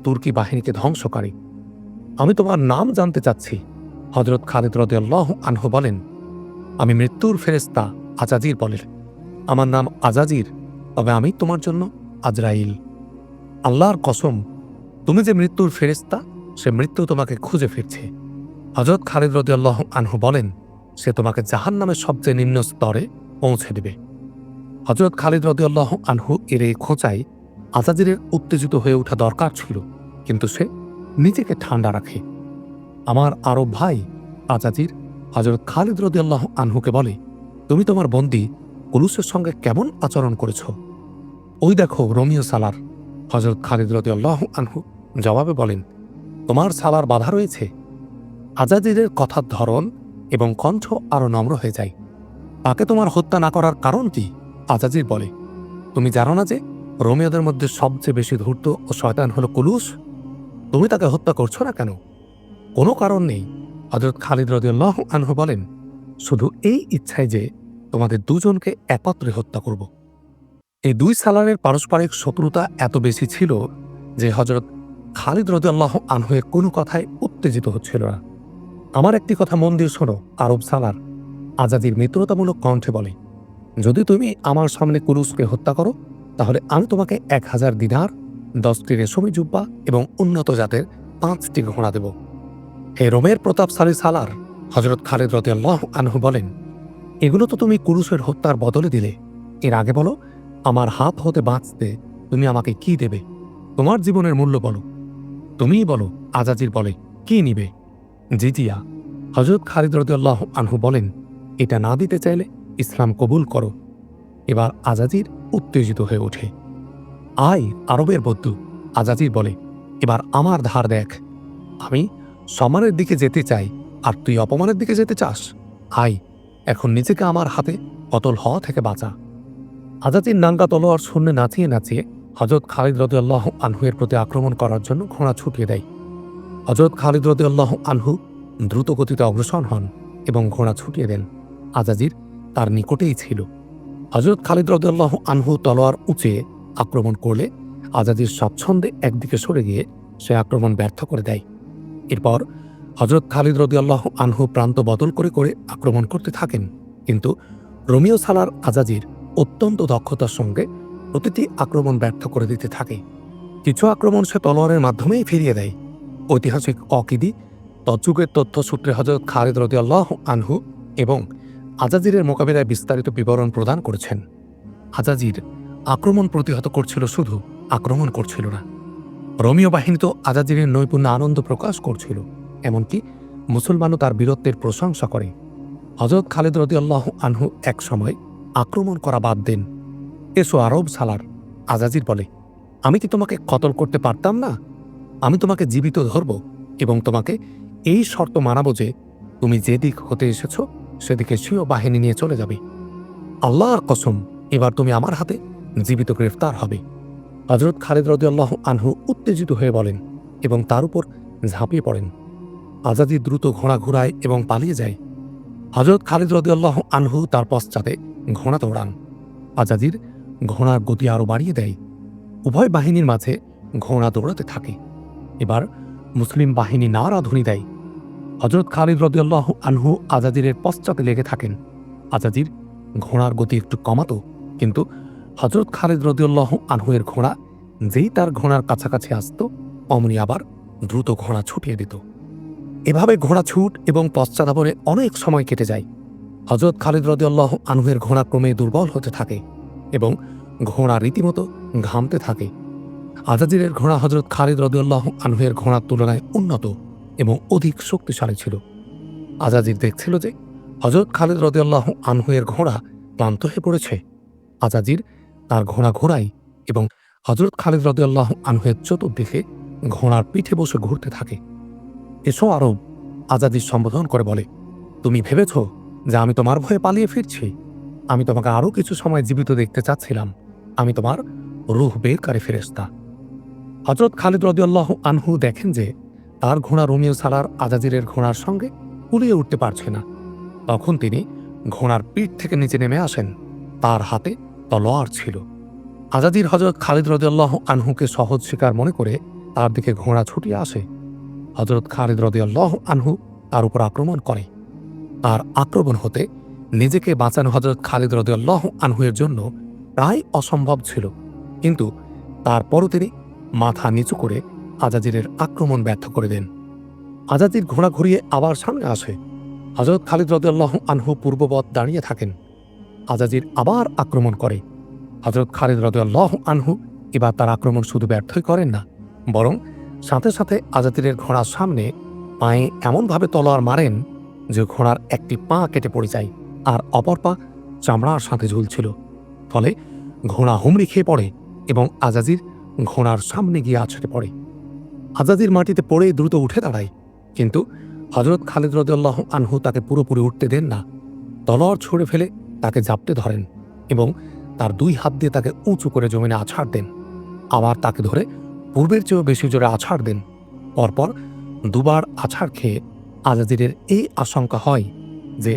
তুর্কি বাহিনীকে ধ্বংসকারী। আমি তোমার নাম জানতে চাচ্ছি। হযরত খালিদ রাদিয়াল্লাহু আনহু বলেন, আমি মৃত্যুর ফেরেশতা আজাজির বলেন, আমার নাম আজাজির, তবে আমি তোমার জন্য আজরাইল। আল্লাহর কসম, তুমি যে মৃত্যুর ফেরেশতা, সে মৃত্যু তোমাকে খুঁজে ফিরছে। হযরত খালিদ রাদিয়াল্লাহু আনহু বলেন, সে তোমাকে জাহান্নামের সবচেয়ে নিম্ন স্তরে পৌঁছে দেবে। হযরত খালিদ রাদিয়াল্লাহু আনহু এর এই খোঁচায় আজাজিরের উত্তেজিত হয়ে ওঠা দরকার ছিল, কিন্তু সে নিজেকে ঠান্ডা রাখে। আমার আরব ভাই আজাজির হযরত খালিদ রাদিয়াল্লাহু আনহুকে বলে, তুমি তোমার বন্দী কুলুসের সঙ্গে কেমন আচরণ করেছ? ওই দেখো রোমিও সালার। হযরত খালিদ রাদিয়াল্লাহু আনহু জবাবে বলেন, তোমার সালার বাধা রয়েছে। আজাজিরের কথার ধরন এবং কণ্ঠ আরো নম্র হয়ে যায়। তাকে তোমার হত্যা না করার কারণ কি? আজাজির বলে, তুমি জানো না যে রোমিওদের মধ্যে সবচেয়ে বেশি ধূর্ত ও শয়তান হলো কুলুস? তুমি তাকে হত্যা করছো না কেন? কোনো কারণ নেই। হযরত খালিদ রাদিয়াল্লাহু আনহু বলেন, শুধু এই ইচ্ছায় যে তোমাদের দুজনকে একত্রে হত্যা করব। এই দুই সালারের পারস্পরিক শত্রুতা এত বেশি ছিল যে হযরত খালিদ রাদিয়াল্লাহু আনহুর কোনো কথায় উত্তেজিত হচ্ছিল না। আমার একটি কথা মন দিয়ে শোনো আরব সালার, আজাজির মিত্রতামূলক কণ্ঠে বলে, যদি তুমি আমার সামনে কুলুসকে হত্যা করো তাহলে আমি তোমাকে 1000 দিনার, 10টি রেশমি জুব্বা এবং উন্নত জাতের 5টি ঘোড়া দেব। হে রোমের প্রতাপশালী সালার, হযরত খালিদ রাদিয়াল্লাহু আনহু বলেন, এগুলো তো তুমি কুলুসের হত্যার বদলে দিলে। এর আগে বলো, আমার হাত হতে বাঁচতে তুমি আমাকে কি দেবে? তোমার জীবনের মূল্য বলো। তুমিই বলো। আজাজির বলে, কি নিবে? জিজিয়া। হযরত খালিদ রাদিয়াল্লাহু আনহু বলেন, এটা না দিতে চাইলে ইসলাম কবুল করো। এবার আজাজির উত্তেজিত হয়ে ওঠে। আয় আরবের বদ্দু, আজাজির বলে, এবার আমার ধার দেখ। আমি সম্মানের দিকে যেতে চাই আর তুই অপমানের দিকে যেতে চাস? আয়, এখন নিজেকে আমার হাতে কতল হওয়া থেকে বাঁচা। আজাজির নাঙ্গা তলোয়ার শূন্যে নাচিয়ে নাচিয়ে হযরত খালিদ রাদিয়াল্লাহু আনহুর প্রতি আক্রমণ করার জন্য ঘোড়া ছুটিয়ে দেয়। হযরত খালিদ রাদিয়াল্লাহু আনহু দ্রুত গতিতে অগ্রসর হন এবং ঘোড়া ছুটিয়ে দেন। আজাজির তার নিকটেই ছিল। হযরত খালিদ রাদিয়াল্লাহু আনহু তলোয়ার উঁচিয়ে আক্রমণ করলে আজাজির স্বচ্ছন্দে একদিকে সরে গিয়ে সে আক্রমণ ব্যর্থ করে দেয়। এরপর হযরত খালিদ রাদিয়াল্লাহু আনহু প্রান্ত বদল করে করে আক্রমণ করতে থাকেন, কিন্তু রোমিও সালার আজাজির অত্যন্ত দক্ষতার সঙ্গে প্রতিটি আক্রমণ ব্যর্থ করে দিতে থাকে। কিছু আক্রমণ সে তলোয়ারের মাধ্যমেই ফিরিয়ে দেয়। ঐতিহাসিক অকিদি তজ্জুগের তথ্যসূত্রে হযরত খালিদ রাদিয়াল্লাহু আনহু এবং আজাজিরের মোকাবিলায় বিস্তারিত বিবরণ প্রদান করেছেন। আজাজির আক্রমণ প্রতিহত করছিল, শুধু আক্রমণ করছিল না। রোমীয় বাহিনী তো আজাজিরের নৈপুণ্য আনন্দ প্রকাশ করছিল, এমনকি মুসলমানও তার বীরত্বের প্রশংসা করে। হযরত খালিদ রাদিয়াল্লাহু আনহু এক সময় আক্রমণ করা বাদ দেন। এসো আরব সালার। আজাজির বলে, আমি কি তোমাকে কতল করতে পারতাম না? আমি তোমাকে জীবিত ধরব এবং তোমাকে এই শর্ত মানাবো যে তুমি যেদিক হতে এসেছো সেদিকে স্বীয় বাহিনী নিয়ে চলে যাবে। আল্লাহর কসম, এবার তুমি আমার হাতে জীবিত গ্রেফতার হবে। হযরত খালিদ রাদিয়াল্লাহু আনহু উত্তেজিত হয়ে বলেন এবং তার উপর ঝাঁপিয়ে পড়েন। আজাদি দ্রুত ঘোড়া ঘুরায় এবং পালিয়ে যায়। হযরত খালিদ রাদিয়াল্লাহু আনহু তার পশ্চাতে ঘোড়া দৌড়ান। আজাদির ঘোড়ার গতি আরও বাড়িয়ে দেয়। উভয় বাহিনীর মাঝে ঘোড়া দৌড়াতে থাকে। এবার মুসলিম বাহিনী নারাধ্বনি দেয়। হযরত খালিদ রাদিয়াল্লাহু আনহু আজাদিরের পশ্চাতে লেগে থাকেন। আজাদির ঘোড়ার গতি একটু কমাতো, কিন্তু হযরত খালিদ রাদিয়াল্লাহু আনহু এর ঘোড়া যেই তার ঘোড়ার কাছাকাছি আসত অমনি আবার দ্রুত ঘোড়া ছুটিয়ে দিত। এভাবে ঘোড়া ছুট এবং পশ্চাদাপরে অনেক সময় কেটে যায়। হযরত খালিদ রাদিয়াল্লাহু আনহু এর ঘোড়া ক্রমে দুর্বল হতে থাকে এবং ঘোড়া রীতিমতো ঘামতে থাকে। আজাজিরের ঘোড়া হযরত খালিদ রাদিয়াল্লাহু আনহু এর ঘোড়ার তুলনায় উন্নত এবং অধিক শক্তিশালী ছিল। আজাজির দেখছিল যে হযরত খালিদ রাদিয়াল্লাহু আনহু এর ঘোড়া ক্লান্ত হয়ে পড়েছে। আজাজির তার ঘোড়া ঘোরায় এবং হযরত খালিদ রাদিয়াল্লাহু আনহু এর চতুর্দিকে ঘোড়ার পিঠে বসে ঘুরতে থাকে। এসো আরব, আজাদির সম্বোধন করে বলে, তুমি ভেবেছ যে আমি তোমার ভয়ে পালিয়ে ফিরছি? আমি তোমাকে আরও কিছু সময় জীবিত দেখতে চাচ্ছিলাম। আমি তোমার রূহ বেরকারী ফেরেশতা। হযরত খালিদ রাদিয়াল্লাহু আনহু দেখেন যে তার ঘোড়া রোমিও সালার আজাজিরের ঘোড়ার সঙ্গে কুলিয়ে উঠতে পারছে না। তখন তিনি ঘোড়ার পিঠ থেকে নিচে নেমে আসেন। তার হাতে তলোয়ার ছিল। আজাজির হযরত খালিদ রাদিয়াল্লাহু আনহুকে সহজ শিকার মনে করে তার দিকে ঘোড়া ছুটিয়ে আসে। হযরত খালিদ রাদিয়াল্লাহু আনহু তার উপর আক্রমণ করে। আর আক্রমণ হতে নিজেকে বাঁচানো হযরত খালিদ রাদিয়াল্লাহু আনহু এর জন্য প্রায় অসম্ভব ছিল, কিন্তু তারপরও তিনি মাথা নিচু করে আজাজিরের আক্রমণ ব্যর্থ করে দেন। আজাজির ঘোড়া ঘুরিয়ে আবার সামনে আসে। হযরত খালিদ রাদিয়াল্লাহু আনহু পূর্ববৎ দাঁড়িয়ে থাকেন। আজাজির আবার আক্রমণ করে। হযরত খালিদ রাদিয়াল্লাহু আনহু এবার তার আক্রমণ শুধু ব্যর্থই করেন না, বরং সাথে সাথে আজাজিরের ঘোড়ার সামনে পায়ে এমনভাবে তলোয়ার মারেন যে ঘোড়ার একটি পা কেটে পড়ে যায় আর অপর পা চামড়ার সাথে ঝুলছিল। ফলে ঘোড়া হুমড়ি খেয়ে পড়ে এবং আজাজির ঘোড়ার সামনে গিয়ে আছড়ে পড়ে। আজাজির মাটিতে পড়ে দ্রুত উঠে দাঁড়ায়, কিন্তু হযরত খালিদ রাদিয়াল্লাহু আনহু তাকে পুরোপুরি উঠতে দেন না। তলোয়ার ছুঁড়ে ফেলে তাকে জাপটে ধরেন এবং তার দুই হাত দিয়ে তাকে উঁচু করে জমিনে আছাড় দেন। আবার তাকে ধরে পূর্বের চেয়েও বেশি জোরে আছাড় দেন। পরপর দুবার আছাড় খেয়ে আজাজিরের এই আশঙ্কা হয় যে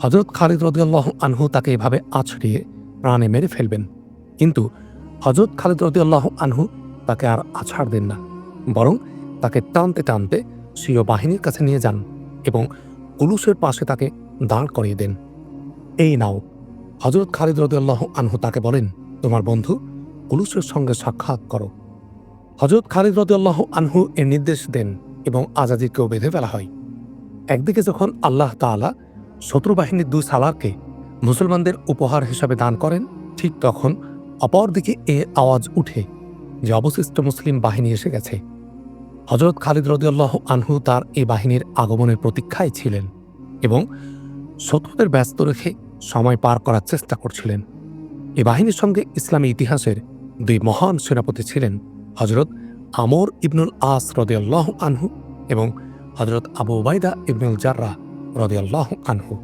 হযরত খালিদ রাদিয়াল্লাহু আনহু তাকে এভাবে আছড়িয়ে প্রাণে মেরে ফেলবেন, কিন্তু হযরত খালিদ রাদিয়াল্লাহু আনহু তাকে আর আছাড় দেন না, বরং তাকে টানতে টানতে স্বীয় বাহিনীর কাছে নিয়ে যান এবং কুলুসের পাশে তাকে দাঁড় করিয়ে দেন। এই নাও। হযরত খালিদ রাদিয়াল্লাহু আনহু তাকে বলেন, তোমার বন্ধু কুলুসের সঙ্গে সাক্ষাৎ করো। হযরত খালিদ রাদিয়াল্লাহু আনহু এর নির্দেশ দেন এবং আজাজিরকেও বেঁধে ফেলা হয়। একদিকে যখন আল্লাহ তাআলা শত্রু বাহিনীর দুই সালারকে মুসলমানদের উপহার হিসাবে দান করেন, ঠিক তখন অপরদিকে এ আওয়াজ উঠে যে অবশিষ্ট মুসলিম বাহিনী এসে গেছে। হযরত খালিদ রাদিয়াল্লাহু আনহু তার এই বাহিনীর আগমনের প্রতীক্ষায় ছিলেন এবং শত্রুদের ব্যস্ত রেখে সময় পার করার চেষ্টা করছিলেন। এই বাহিনীর সঙ্গে ইসলামী ইতিহাসের দুই মহান সেনাপতি ছিলেন হযরত আমর ইবনুল আস রাদিয়াল্লাহু আনহু এবং হযরত আবু উবাইদা ইবনুল জাররাহ রাদিয়াল্লাহু আনহু।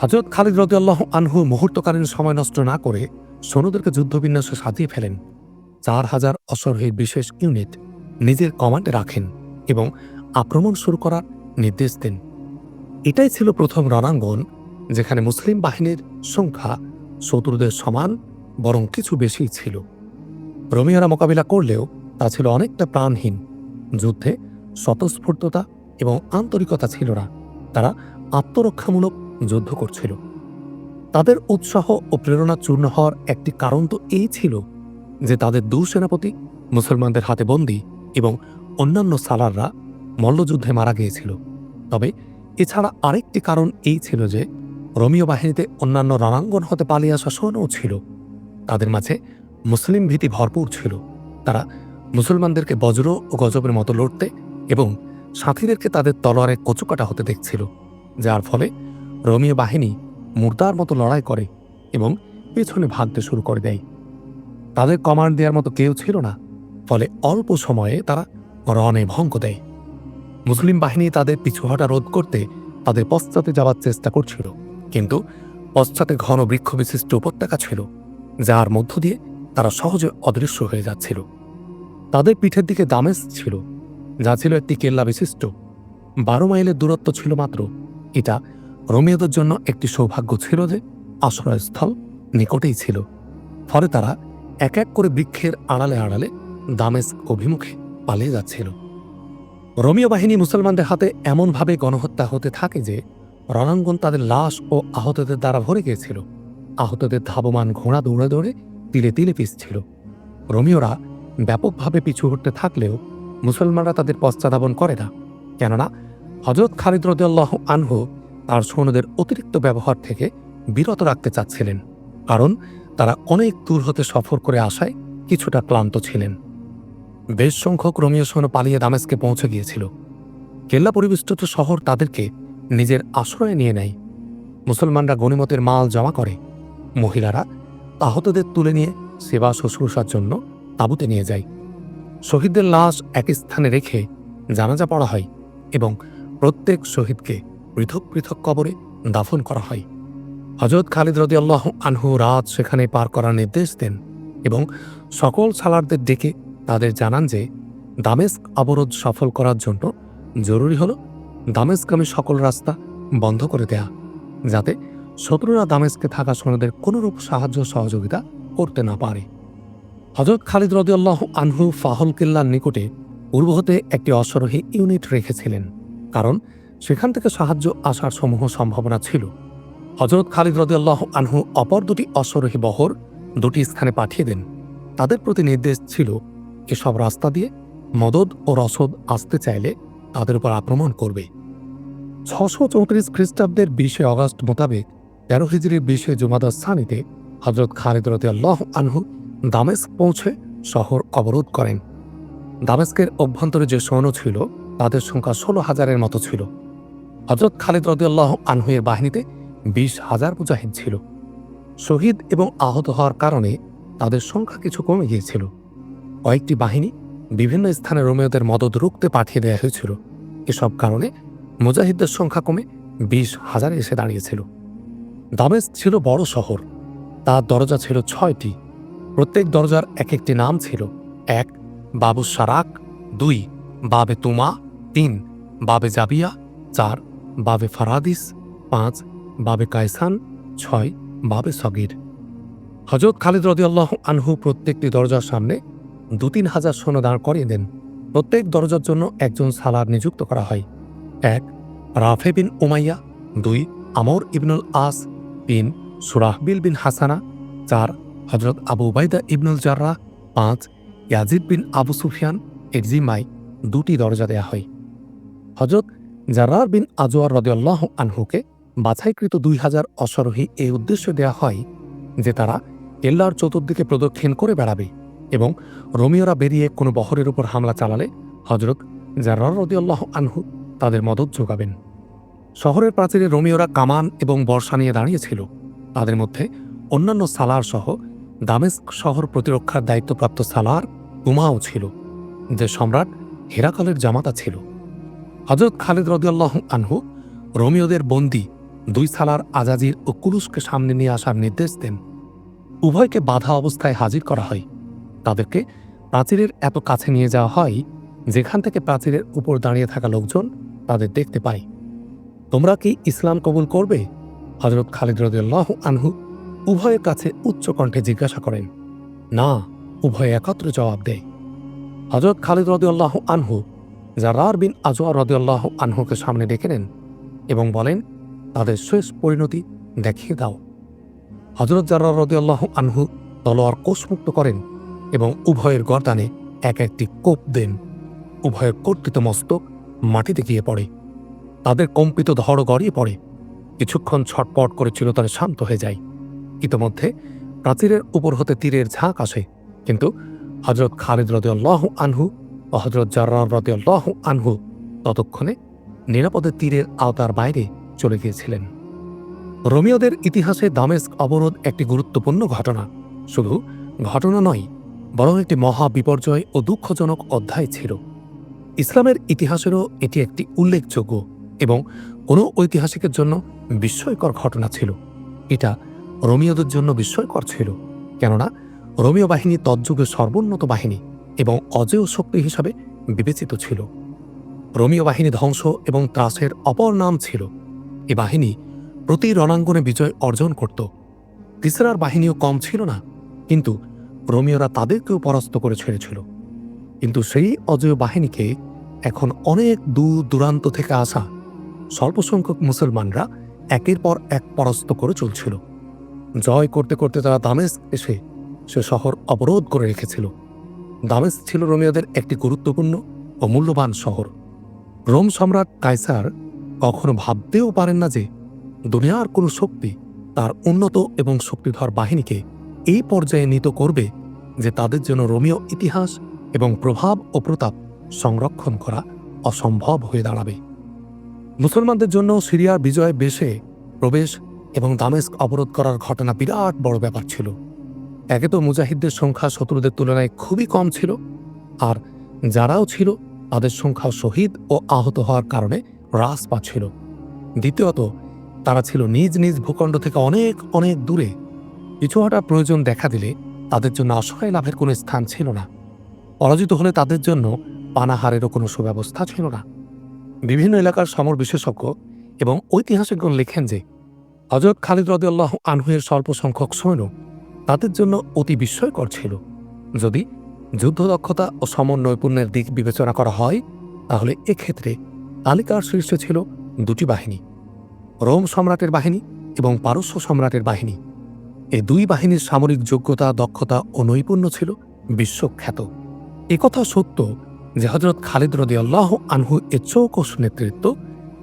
হযরত খালিদ রাদিয়াল্লাহু আনহু মুহূর্তকালীন সময় নষ্ট না করে সৈন্যদেরকে যুদ্ধবিন্যাসে সাজিয়ে ফেলেন। 4000 অশ্বারোহীর বিশেষ ইউনিট নিজের কমান্ডে রাখেন এবং আক্রমণ শুরু করার নির্দেশ দেন। এটাই ছিল প্রথম রণাঙ্গন যেখানে মুসলিম বাহিনীর সংখ্যা শত্রুদের সমান বরং কিছু বেশিই ছিল। রোমিয়ারা মোকাবিলা করলেও তা ছিল অনেকটা প্রাণহীন। যুদ্ধে স্বতঃস্ফূর্ততা এবং আন্তরিকতা ছিল না। তারা আত্মরক্ষামূলক যুদ্ধ করছিল। তাদের উৎসাহ ও প্রেরণা চূর্ণ হওয়ার একটি কারণ তো এই ছিল যে তাদের দু সেনাপতি মুসলমানদের হাতে বন্দী এবং অন্যান্য সালাররা মল্লযুদ্ধে মারা গিয়েছিল। তবে এছাড়া আরেকটি কারণ এই ছিল যে রোমীয় বাহিনীতে অন্যান্য রণাঙ্গন হতে পালিয়ে আসা সৈন্যও ছিল। তাদের মাঝে মুসলিম ভীতি ভরপুর ছিল। তারা মুসলমানদেরকে বজ্র ও গজবের মতো লড়তে এবং সাথীদেরকে তাদের তলোয়ারে কচুকাটা হতে দেখছিল, যার ফলে রোমীয় বাহিনী মুর্দার মতো লড়াই করে এবং পেছনে ভাগতে শুরু করে দেয়। তাদের কমান্ড দেওয়ার মতো কেউ ছিল না, ফলে অল্প সময়ে তারা রণে ভঙ্গ দেয়। মুসলিম বাহিনী তাদের পিছু হটা রোধ করতে তাদের পশ্চাতে যাওয়ার চেষ্টা করছিল, কিন্তু পশ্চাতে ঘন বৃক্ষ বিশিষ্ট উপত্যকা ছিল, যার মধ্য দিয়ে তারা সহজে অদৃশ্য হয়ে যাচ্ছিল। তাদের পিঠের দিকে দামেস্ক ছিল, যা ছিল একটি কেল্লা বিশিষ্ট। 12 মাইলের দূরত্ব ছিল মাত্র। এটা রোমিওদের জন্য একটি সৌভাগ্য ছিল যে আশ্রয়স্থল নিকটেই ছিল। ফলে তারা এক এক করে বৃক্ষের আড়ালে আড়ালে দামেস্ক অভিমুখে পালিয়ে যাচ্ছিল। রোমিও বাহিনী মুসলমানদের হাতে এমনভাবে গণহত্যা হতে থাকে যে রণাঙ্গন তাদের লাশ ও আহতদের দ্বারা ভরে গিয়েছিল। আহতদের ধাবমান ঘোড়া দৌড়ে দৌড়ে তিলে তিলে পিছছিল। রোমিওরা ব্যাপকভাবে পিছু হটতে থাকলেও মুসলমানরা তাদের পশ্চাধাবন করে না, কেননা হযরত খালিদ রাদিয়াল্লাহু আনহু তার সৈন্যদের অতিরিক্ত ব্যবহার থেকে বিরত রাখতে চাচ্ছিলেন, কারণ তারা অনেক দূর হতে সফর করে আসায় কিছুটা ক্লান্ত ছিলেন। বেশ সংখ্যক রোমীয় সৈন্য পালিয়ে দামেস্কে পৌঁছে গিয়েছিল। কেল্লা পরিবেষ্টিত শহর তাদেরকে নিজের আশ্রয়ে নিয়ে নেয়। মুসলমানরা গনিমতের মাল জমা করে। মহিলারা আহতদের তুলে নিয়ে সেবা শুশ্রূষার জন্য তাঁবুতে নিয়ে যায়। শহীদদের লাশ এক স্থানে রেখে জানাজা পড়া হয় এবং প্রত্যেক শহীদকে পৃথক পৃথক কবরে দাফন করা হয়। হযরত খালিদ রাদিয়াল্লাহু আনহু রাত সেখানে পার করার নির্দেশ দেন এবং সকল সালারদের ডেকে তাদের জানান যে দামেস্ক অবরোধ সফল করার জন্য জরুরি হল দামেস্কগামী সকল রাস্তা বন্ধ করে দেয়া, যাতে শত্রুরা দামেস্কে থাকা সৈন্যদের কোনরূপ সাহায্য সহযোগিতা করতে না পারে। হযরত খালিদ রাদিয়াল্লাহু আনহু ফাহল কেল্লার নিকটে পূর্ব হতে একটি অশ্বারোহী ইউনিট রেখেছিলেন, কারণ সেখান থেকে সাহায্য আসার সমূহ সম্ভাবনা ছিল। হযরত খালিদ রাদিয়াল্লাহু আনহু অপর দুটি অশ্বারোহী বহর দুটি স্থানে পাঠিয়ে দেন। তাদের প্রতি নির্দেশ ছিল এসব রাস্তা দিয়ে মদদ ও রসদ আসতে চাইলে তাদের উপর আক্রমণ করবে। 634 খ্রিস্টাব্দের 20 অগস্ট মোতাবেক 13 হিজরির 20 জুমাদা সানিতে হযরত খালিদ রাদিয়াল্লাহু আনহু দামেস্ক পৌঁছে শহর অবরোধ করেন। দামেস্কের অভ্যন্তরে যে সৈন্য ছিল তাদের সংখ্যা 16,000-এর মতো ছিল। হযরত খালিদ রাদিয়াল্লাহু আনহু এর বাহিনীতে 20,000 মুজাহিদ ছিল। শহীদ এবং আহত হওয়ার কারণে তাদের সংখ্যা কিছু কমে গিয়েছিল। কয়েকটি বাহিনী বিভিন্ন স্থানে রোমীয়দের মদদ রুখতে পাঠিয়ে দেওয়া হয়েছিল। এসব কারণে মুজাহিদদের সংখ্যা কমে 20,000 এসে দাঁড়িয়েছিল। দামেস্ক ছিল বড় শহর। তার দরজা ছিল 6টি। প্রত্যেক দরজার এক একটি নাম ছিল। 1 বাবু সারাক, 2 বাবে তুমা, 3 বাবে জাবিয়া, 4 বাবে ফারাদিস, 5 বাবে কায়সান, 6 বাবে সগির। হযরত খালিদ রাদিয়াল্লাহু আনহু প্রত্যেকটি দরজার সামনে 2-3 হাজার সৈন্য দাঁড় করিয়ে দেন। প্রত্যেক দরজার জন্য একজন সালার নিযুক্ত করা হয়। 1 রাফে বিন উমাইয়া, 2 আমর ইবনুল আস, 3 সুরাহবিল বিন হাসানা, 4 হযরত আবু উবাইদা ইবনুল জাররাহ, 5 ইয়াজিদ বিন আবু সুফিয়ান। এর জিম্মায় 2টি দরজা দেয়া হয়। হযরত জাররার বিন আজওয়ার রাদিয়াল্লাহু আনহুকে বাছাইকৃত 2000 অশ্বারোহী এই উদ্দেশ্যে দেয়া হয় যে তারা কেল্লার চতুর্দিকে প্রদক্ষিণ করে বেড়াবে এবং রোমীয়রা বেরিয়ে কোনো বহরের উপর হামলা চালালে হযরত জাররার রাদিয়াল্লাহু আনহু তাদের মদদ যোগাবেন। শহরের প্রাচীরে রোমীয়রা কামান এবং বর্শা নিয়ে দাঁড়িয়েছিল। তাদের মধ্যে অন্যান্য সালার সহ দামেস্ক শহর প্রতিরক্ষার দায়িত্বপ্রাপ্ত সালার উমাও ছিল, যে সম্রাট হেরাকালের জামাতা ছিল। হযরত খালিদ রাদিয়াল্লাহু আনহু রোমীয়দের বন্দী 2 সালার আজাজির ও কুলুসকে সামনে নিয়ে আসার নির্দেশ দেন। উভয়কে বাধা অবস্থায় হাজির করা হয়। তাদেরকে প্রাচীরের এত কাছে নিয়ে যাওয়া হয় যেখান থেকে প্রাচীরের উপর দাঁড়িয়ে থাকা লোকজন তাদের দেখতে পায়। তোমরা কি ইসলাম কবুল করবে? হযরত খালিদ রাদিয়াল্লাহু আনহু উভয়ের কাছে উচ্চ কণ্ঠে জিজ্ঞাসা করেন। না, উভয়ে একত্রে জবাব দেয়। হযরত খালিদ রাদিয়াল্লাহু আনহু জাররার বিন আজওয়ার রাদিয়াল্লাহু আনহুকে সামনে ডেকে নেন এবং বলেন, তাদের শেষ পরিণতি দেখিয়ে দাও। হযরত জাররার রাদিয়াল্লাহু আনহু তলোয়ার কোষমুক্ত করেন এবং উভয়ের গর্দানে এক একটি কোপ দেন। উভয়ের কর্তৃত মস্তক মাটিতে গিয়ে পড়ে। তাদের কম্পিত ধড় গড়িয়ে পড়ে। কিছুক্ষণ ছটপট করে চিরতরে শান্ত হয়ে যায়। ইতোমধ্যে প্রাচীরের উপর হতে তীরের ঝাঁক আসে, কিন্তু হযরত খালিদ রাদিয়াল্লাহু আনহু ও হযরত জাররার রাদিয়াল্লাহু আনহু ততক্ষণে নিরাপদে তীরের আওতার বাইরে চলে গিয়েছিলেন। রোমীয়দের ইতিহাসে দামেস্ক অবরোধ একটি গুরুত্বপূর্ণ ঘটনা। শুধু ঘটনা নয়, বরং একটি মহা বিপর্যয় ও দুঃখজনক অধ্যায় ছিল। ইসলামের ইতিহাসেরও এটি একটি উল্লেখযোগ্য এবং কোনো ঐতিহাসিকের জন্য বিস্ময়কর ঘটনা ছিল। এটা রোমীয়দের জন্য বিস্ময়কর ছিল, কেননা রোমীয় বাহিনী তৎযুগের সর্বোন্নত বাহিনী এবং অজেয় শক্তি হিসাবে বিবেচিত ছিল। রোমীয় বাহিনী ধ্বংস এবং ত্রাসের অপর নাম ছিল। এ বাহিনী প্রতি রণাঙ্গনে বিজয় অর্জন করত। কিসরার বাহিনীও কম ছিল না, কিন্তু রোমীয়রা তাদেরকেও পরাস্ত করে ছেড়েছিল। কিন্তু সেই অজেয় বাহিনীকে এখন অনেক দূর দূরান্ত থেকে আসা স্বল্প সংখ্যক মুসলমানরা একের পর এক পরাস্ত করে চলছিল। জয় করতে করতে তারা দামেস্ক এসে সে শহর অবরোধ করে রেখেছিল। দামেস্ক ছিল রোমীয়দের একটি গুরুত্বপূর্ণ ও মূল্যবান শহর। রোম সম্রাট কাইসার কখনো ভাবতেও পারেন না যে দুনিয়ার কোনো শক্তি তার উন্নত এবং শক্তিধর বাহিনীকে এই পর্যায়ে নীত করবে যে তাদের জন্য রোমীয় ইতিহাস এবং প্রভাব ও প্রতাপ সংরক্ষণ করা অসম্ভব হয়ে দাঁড়াবে। মুসলমানদের জন্য সিরিয়ার বিজয় বেশে প্রবেশ এবং দামেস্ক অবরোধ করার ঘটনা বিরাট বড় ব্যাপার ছিল। একে তো মুজাহিদদের সংখ্যা শত্রুদের তুলনায় খুবই কম ছিল, আর যারাও ছিল তাদের সংখ্যা শহীদ ও আহত হওয়ার কারণে হ্রাস পাচ্ছিল। দ্বিতীয়ত, তারা ছিল নিজ নিজ ভূখণ্ড থেকে অনেক অনেক দূরে। কিছু হঠাৎ প্রয়োজন দেখা দিলে তাদের জন্য আশ্রয় লাভের কোনো স্থান ছিল না। পরাজিত হলে তাদের জন্য পানাহারেরও কোনো সুব্যবস্থা ছিল না। বিভিন্ন এলাকার সমর বিশেষজ্ঞ এবং ঐতিহাসিকগণ লেখেন যে হযরত খালিদ রাদিয়াল্লাহু আনহু-এর স্বল্প সংখ্যক সৈন্য তাদের জন্য অতি বিস্ময়কর ছিল। যদি যুদ্ধ দক্ষতা ও সমর নৈপুণ্যের দিক বিবেচনা করা হয়, তাহলে এক্ষেত্রে তালিকার শীর্ষে ছিল দুটি বাহিনী, রোম সম্রাটের বাহিনী এবং পারস্য সম্রাটের বাহিনী। এই দুই বাহিনীর সামরিক যোগ্যতা, দক্ষতা ও নৈপুণ্য ছিল বিশ্বখ্যাত। একথা সত্য যে হযরত খালিদ রাদিয়াল্লাহু আনহু এর চৌকস নেতৃত্ব,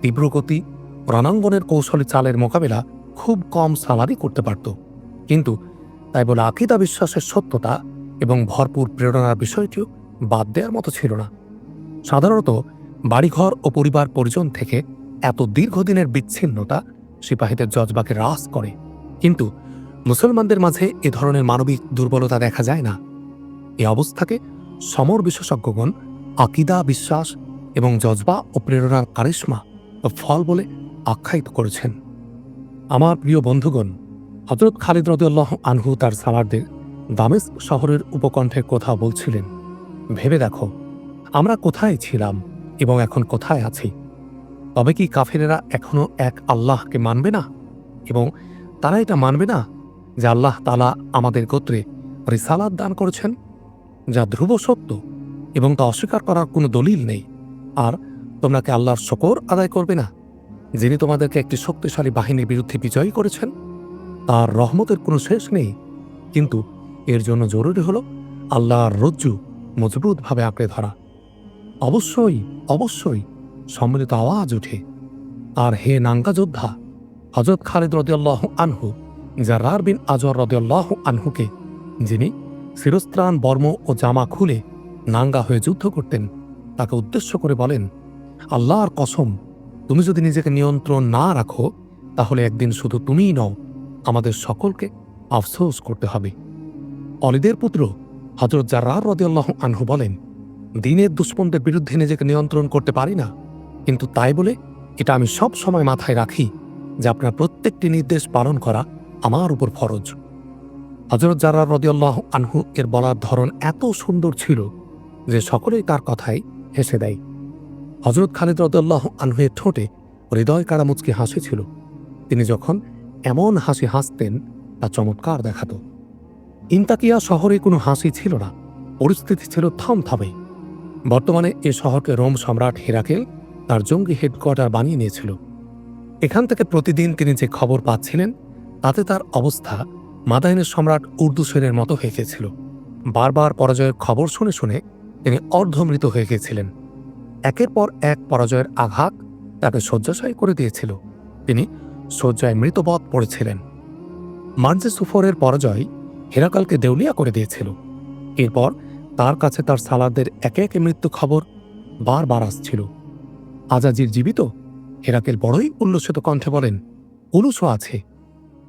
তীব্রগতি, রণাঙ্গনের কৌশলী চালের মোকাবেলা খুব কম সালারি করতে পারত। কিন্তু তাই বলে আকীদা বিশ্বাসের সত্যতা এবং ভরপুর প্রেরণার বিষয়টিও বাদ দেওয়ার মতো ছিল না। সাধারণত বাড়িঘর ও পরিবার পরিজন থেকে এত দীর্ঘদিনের বিচ্ছিন্নতা সিপাহীদের জজবাকে হ্রাস করে, কিন্তু মুসলমানদের মাঝে এ ধরনের মানবিক দুর্বলতা দেখা যায় না। এ অবস্থাকে সমর বিশেষজ্ঞগণ আকীদা বিশ্বাস এবং জজবা ও প্রেরণার কারিশমা ও ফল বলে আখ্যায়িত করেছেন। আমার প্রিয় বন্ধুগণ, হযরত খালিদ রাদিয়াল্লাহু আনহু তার সালারদের দামেস্ক শহরের উপকণ্ঠের কথা বলছিলেন। ভেবে দেখো, আমরা কোথায় ছিলাম এবং এখন কোথায় আছি। তবে কি কাফেরেরা এখনো এক আল্লাহকে মানবে না? এবং তারা এটা মানবে না যে আল্লাহ তাআলা আমাদের গোত্রে রিসালাত দান করেছেন, যা ধ্রুব সত্য এবং তা অস্বীকার করার কোনো দলিল নেই? আর তোমরা কি আল্লাহর শুকর আদায় করবে না, যিনি তোমাদেরকে একটি শক্তিশালী বাহিনীর বিরুদ্ধে বিজয়ী করেছেন? তার রহমতের কোনো শেষ নেই, কিন্তু এর জন্য জরুরি হল আল্লাহর রজ্জু মজবুতভাবে আঁকড়ে ধরা। অবশ্যই অবশ্যই সম্মিলিত আওয়াজ ওঠে। আর হে নাঙ্গা যোদ্ধা, হযরত খালিদ রাদিয়াল্লাহু আনহু জাররার বিন আজওয়ার রাদিয়াল্লাহু আনহুকে, যিনি শিরস্ত্রাণ, বর্ম ও জামা খুলে নাঙ্গা হয়ে যুদ্ধ করতেন, তাকে উদ্দেশ্য করে বলেন, আল্লাহর কসম, তুমি যদি নিজেকে নিয়ন্ত্রণ না রাখো, তাহলে একদিন শুধু তুমিই নও, আমাদের সকলকে আফসোস করতে হবে। অলিদের পুত্র হযরত জাররার রাদিয়াল্লাহু আনহু বলেন, দ্বীনের দুশমনদের বিরুদ্ধে নিজেকে নিয়ন্ত্রণ করতে পারি না, কিন্তু তাই বলে এটা আমি সব সময় মাথায় রাখি যে আপনার প্রত্যেকটি নির্দেশ পালন করা আমার উপর ফরজ। হযরত জাররার রাদিয়াল্লাহু আনহু এর বলার ধরন এত সুন্দর ছিল যে সকলেই তার কথায় হেসে দেয়। হযরত খালিদ রাদিয়াল্লাহু আনহু এর ঠোঁটে হৃদয় কাড়া মুচকি হাসি ছিল। তিনি যখন এমন হাসি হাসতেন তা চমৎকার দেখাত। ইনতাকিয়া শহরে কোনো হাসি ছিল না, পরিস্থিতি ছিল থমথমে। বর্তমানে এ শহরকে রোম সম্রাট হেরাকেল তার জঙ্গি হেডকোয়ার্টার বানিয়ে নিয়েছিল। এখান থেকে প্রতিদিন তিনি যে খবর পাচ্ছিলেন, তাতে তার অবস্থা মাদাইনের সম্রাট উর্দুসেনের মতো হয়ে গেছিল। বারবার পরাজয়ের খবর শুনে শুনে তিনি অর্ধমৃত হয়ে গেছিলেন। একের পর এক পরাজয়ের আঘাত তাকে শয্যাশায়ী করে দিয়েছিল। তিনি শয্যায় মৃতবৎ পড়েছিলেন। মার্জে সুফরের পরাজয় হেরাকালকে দেউলিয়া করে দিয়েছিল। এরপর তার কাছে তার সালারদের একে একে মৃত্যু খবর বারবার আসছিল। আজাজির জীবিত? হেরাকেল বড়ই উল্লসিত কণ্ঠে বলেন, পুলিশও আছে।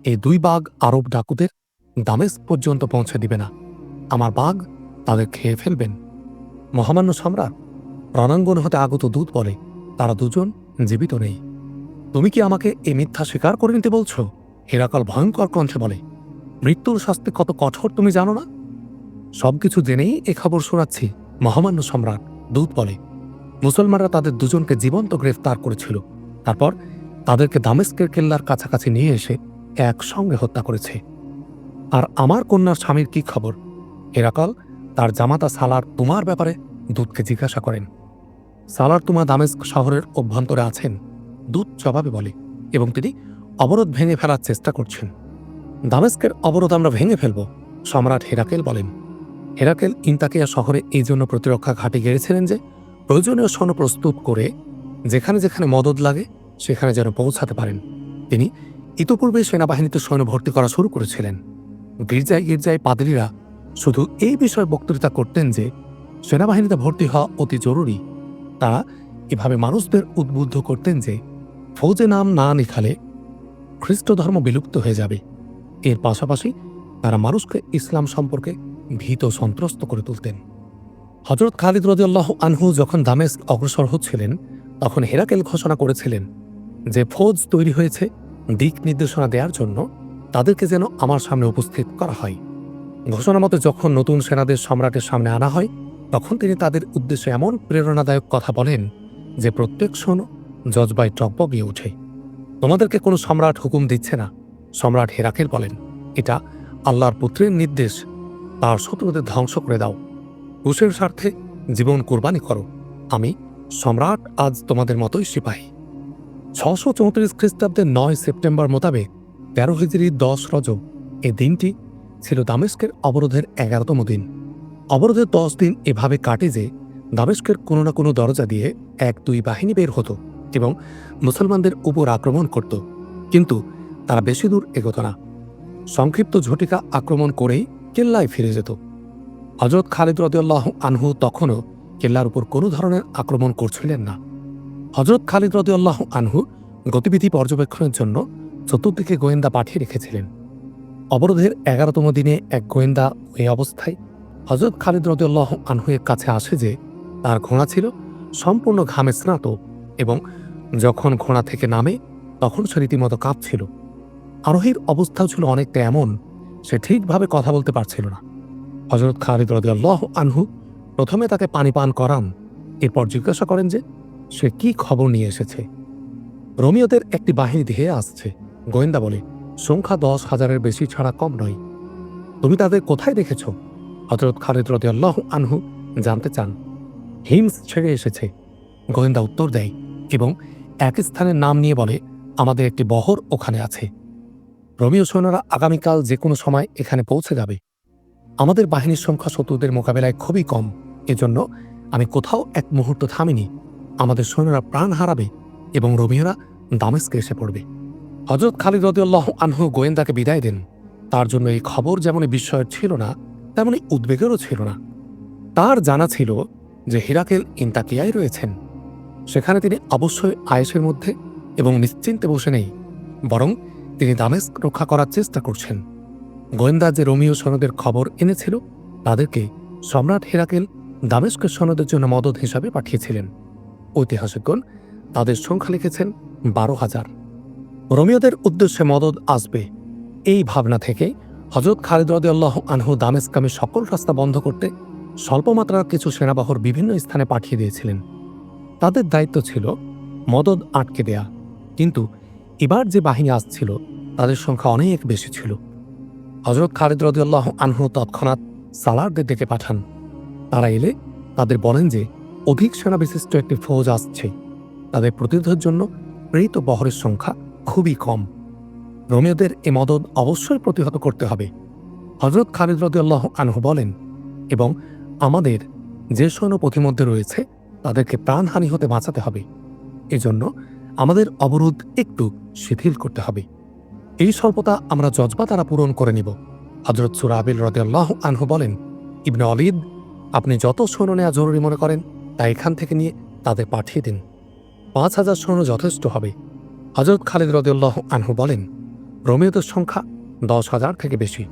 এই 2 বাঘ আরব ডাকুদের দামেস্ক পর্যন্ত পৌঁছে দিবে না। আমার বাঘ তাদের খেয়ে ফেলবেন। মহামান্য সম্রাট, রণাঙ্গন হতে আগত দূত বলে তারা দুজন জীবিত নেই। তুমি কি আমাকে এই মিথ্যা স্বীকার করে নিতে বলছো? হেরাকাল ভয়ঙ্কর কণ্ঠে বলে, মৃত্যুর শাস্তি কত কঠোর তুমি জানো না? সবকিছু জেনেই এ খবর শোনাচ্ছি মহামান্য সম্রাট, দূত বলে। মুসলমানরা তাদের দুজনকে জীবন্ত গ্রেফতার করেছিল। তারপর তাদেরকে দামেস্কের কেল্লার কাছাকাছি নিয়ে এসে একসঙ্গে হত্যা করেছে। আর আমার কন্যার স্বামীর কি খবর? হেরাকাল তার জামাতা সালার তুমার ব্যাপারে দূতকে জিজ্ঞাসা করেন। সালার তুমা দামেস্ক শহরের অভ্যন্তরে আছেন, দূত জবাবে বলে, এবং তিনি অবরোধ ভেঙে ফেলার চেষ্টা করছেন। দামেস্কের অবরোধ আমরা ভেঙে ফেলব, সম্রাট হেরাকেল বলেন। হেরাকেল ইন্তাকিয়া শহরে এই জন্য প্রতিরক্ষা ঘাঁটি গেড়েছিলেন যে প্রয়োজনীয় সৈন্য প্রস্তুত করে যেখানে যেখানে মদদ লাগে সেখানে যেন পৌঁছাতে পারেন। তিনি ইতোপূর্বে সেনাবাহিনীতে সৈন্য ভর্তি করা শুরু করেছিলেন। গির্জায় গির্জায় পাদ্রীরা শুধু এই বিষয়ে বক্তৃতা করতেন যে সেনাবাহিনীতে ভর্তি হওয়া অতি জরুরি। তারা এভাবে মানুষদের উদ্বুদ্ধ করতেন যে ফৌজে নাম না লিখালে খ্রিস্ট ধর্ম বিলুপ্ত হয়ে যাবে। এর পাশাপাশি তারা মানুষকে ইসলাম সম্পর্কে ভীত সন্ত্রস্ত করে তুলতেন। হযরত খালিদ রাদিয়াল্লাহু আনহু যখন দামেস্ক অগ্রসর হচ্ছিলেন, তখন হেরাকেল ঘোষণা করেছিলেন যে ফৌজ তৈরি হয়েছে, দিক নির্দেশনা দেওয়ার জন্য তাদেরকে যেন আমার সামনে উপস্থিত করা হয়। ঘোষণা মতে যখন নতুন সেনাদের সম্রাটের সামনে আনা হয়, তখন তিনি তাদের উদ্দেশ্যে এমন প্রেরণাদায়ক কথা বলেন যে প্রত্যেক সৈন্য জজবায় টকবগিয়ে ওঠে। তোমাদেরকে কোনো সম্রাট হুকুম দিচ্ছে না, সম্রাট হেরাকেল বলেন, এটা আল্লাহর পুত্রের নির্দেশ। তার শত্রুদের ধ্বংস করে দাও, কুশের স্বার্থে জীবন কোরবানি করো। আমি সম্রাট আজ তোমাদের মতোই সিপাহী। 634 খ্রিস্টাব্দের 9 সেপ্টেম্বর মোতাবেক 13 হিজরি 10 রজব এ দিনটি ছিল দামেস্কের অবরোধের 11তম দিন। অবরোধের 10 দিন এভাবে কাটে যে দামেস্কের কোনো না কোনো দরজা দিয়ে 1-2 বাহিনী বের হতো এবং মুসলমানদের উপর আক্রমণ করত, কিন্তু তারা বেশি দূর এগোত না। সংক্ষিপ্ত ঝটিকা আক্রমণ করেই কেল্লায় ফিরে যেত। হযরত খালিদ রাদিয়াল্লাহু আনহু তখনও কেল্লার উপর কোনো ধরনের আক্রমণ করছিলেন না। হযরত খালিদ রাদিয়াল্লাহু আনহু গতিবিধি পর্যবেক্ষণের জন্য চতুর্দিকে গোয়েন্দা পাঠিয়ে রেখেছিলেন। অবরোধের 11তম দিনে এক গোয়েন্দা এই অবস্থায় হযরত খালিদ রাদিয়াল্লাহু আনহুয়ের কাছে আসে যে তার ঘোড়া ছিল সম্পূর্ণ ঘামে স্নাত এবং যখন ঘোড়া থেকে নামে তখন সে রীতিমতো কাঁপছিল। আরোহীর অবস্থাও ছিল অনেকটা এমন, সে ঠিকভাবে কথা বলতে পারছিল না। হযরত খালিদ রাদিয়াল্লাহু আনহু প্রথমে তাকে পানি পান করান, এরপর জিজ্ঞাসা করেন যে সে কি খবর নিয়ে এসেছে। রোমিওদের একটি বাহিনী ধেয়ে আসছে, গোয়েন্দা বলে, সংখ্যা 10,000-এর বেশি ছাড়া কম নয়। তুমি তাদের কোথায় দেখেছ? হযরত খালিদ রাদিয়াল্লাহু আনহু জানতে চান। হিমস ছেড়ে এসেছে, গোয়েন্দা উত্তর দেয় এবং এক স্থানের নাম নিয়ে বলে, আমাদের একটি বহর ওখানে আছে। রোমিও সৈন্যরা আগামীকাল যে কোনো সময় এখানে পৌঁছে যাবে। আমাদের বাহিনীর সংখ্যা শত্রুদের মোকাবেলায় খুবই কম, এজন্য আমি কোথাও এক মুহূর্ত থামিনি। আমাদের সৈন্যরা প্রাণ হারাবে এবং রোমিওরা দামেস্কে এসে পড়বে। হযরত খালিদ রাদিয়াল্লাহু আনহু গোয়েন্দাকে বিদায় দেন। তার জন্য এই খবর যেমনই বিস্ময়ের ছিল না, তেমনি উদ্বেগেরও ছিল না। তার জানা ছিল যে হেরাকেল ইন্তাকিয়ায় রয়েছেন। সেখানে তিনি অবশ্যই আয়েশের মধ্যে এবং নিশ্চিন্তে বসে নেই, বরং তিনি দামেস্ক রক্ষা করার চেষ্টা করছেন। গোয়েন্দা যে রোমিও সৈন্যদের খবর এনেছিল, তাদেরকে সম্রাট হেরাকেল দামেস্কের সৈন্যদের জন্য মদদ হিসাবে পাঠিয়েছিলেন। ঐতিহাসিকগণ তাদের সংখ্যা লিখেছেন 12,000। রোমিওদের উদ্দেশ্যে মদদ আসবে এই ভাবনা থেকে হযরত খালিদ রাদিয়াল্লাহু আনহু দামেস্কামে সকল রাস্তা বন্ধ করতে স্বল্পমাত্রার কিছু সেনাবাহর বিভিন্ন স্থানে পাঠিয়ে দিয়েছিলেন। তাদের দায়িত্ব ছিল মদদ আটকে দেয়া, কিন্তু এবার যে বাহিনী আসছিল তাদের সংখ্যা অনেক বেশি ছিল। হযরত খালিদ রাদিয়াল্লাহু আনহু তৎক্ষণাৎ সালারদের ডেকে পাঠান। তারা এলে তাদের বলেন যে অধিক সেনা বিশিষ্ট একটি ফৌজ আসছে, তাদের প্রতিরোধের জন্য প্রেরিত বহরের সংখ্যা খুবই কম। রোমিওদের এ মদদ অবশ্যই প্রতিহত করতে হবে। হযরত খালিদ রাদিয়াল্লাহু আনহু বলেন, এবং আমাদের যে সৈন্য পথিমধ্যে রয়েছে তাদেরকে প্রাণহানি হতে বাঁচাতে হবে, এজন্য আমাদের অবরোধ একটু শিথিল করতে হবে। এই স্বল্পতা আমরা জজবা দ্বারা পূরণ করে নিব। হযরত সুরাবিল রাদিয়াল্লাহু আনহু বলেন, ইবনে ওলীদ, আপনি যত সৈন্য নেওয়া জরুরি মনে করেন তা এখান থেকে নিয়ে তাদের পাঠিয়ে দিন। 5,000 সৈন্য যথেষ্ট হবে। হযরত খালিদ রাদিয়াল্লাহু আনহু বলেন, রোমীয়দের সংখ্যা 10,000 থেকে বেশি।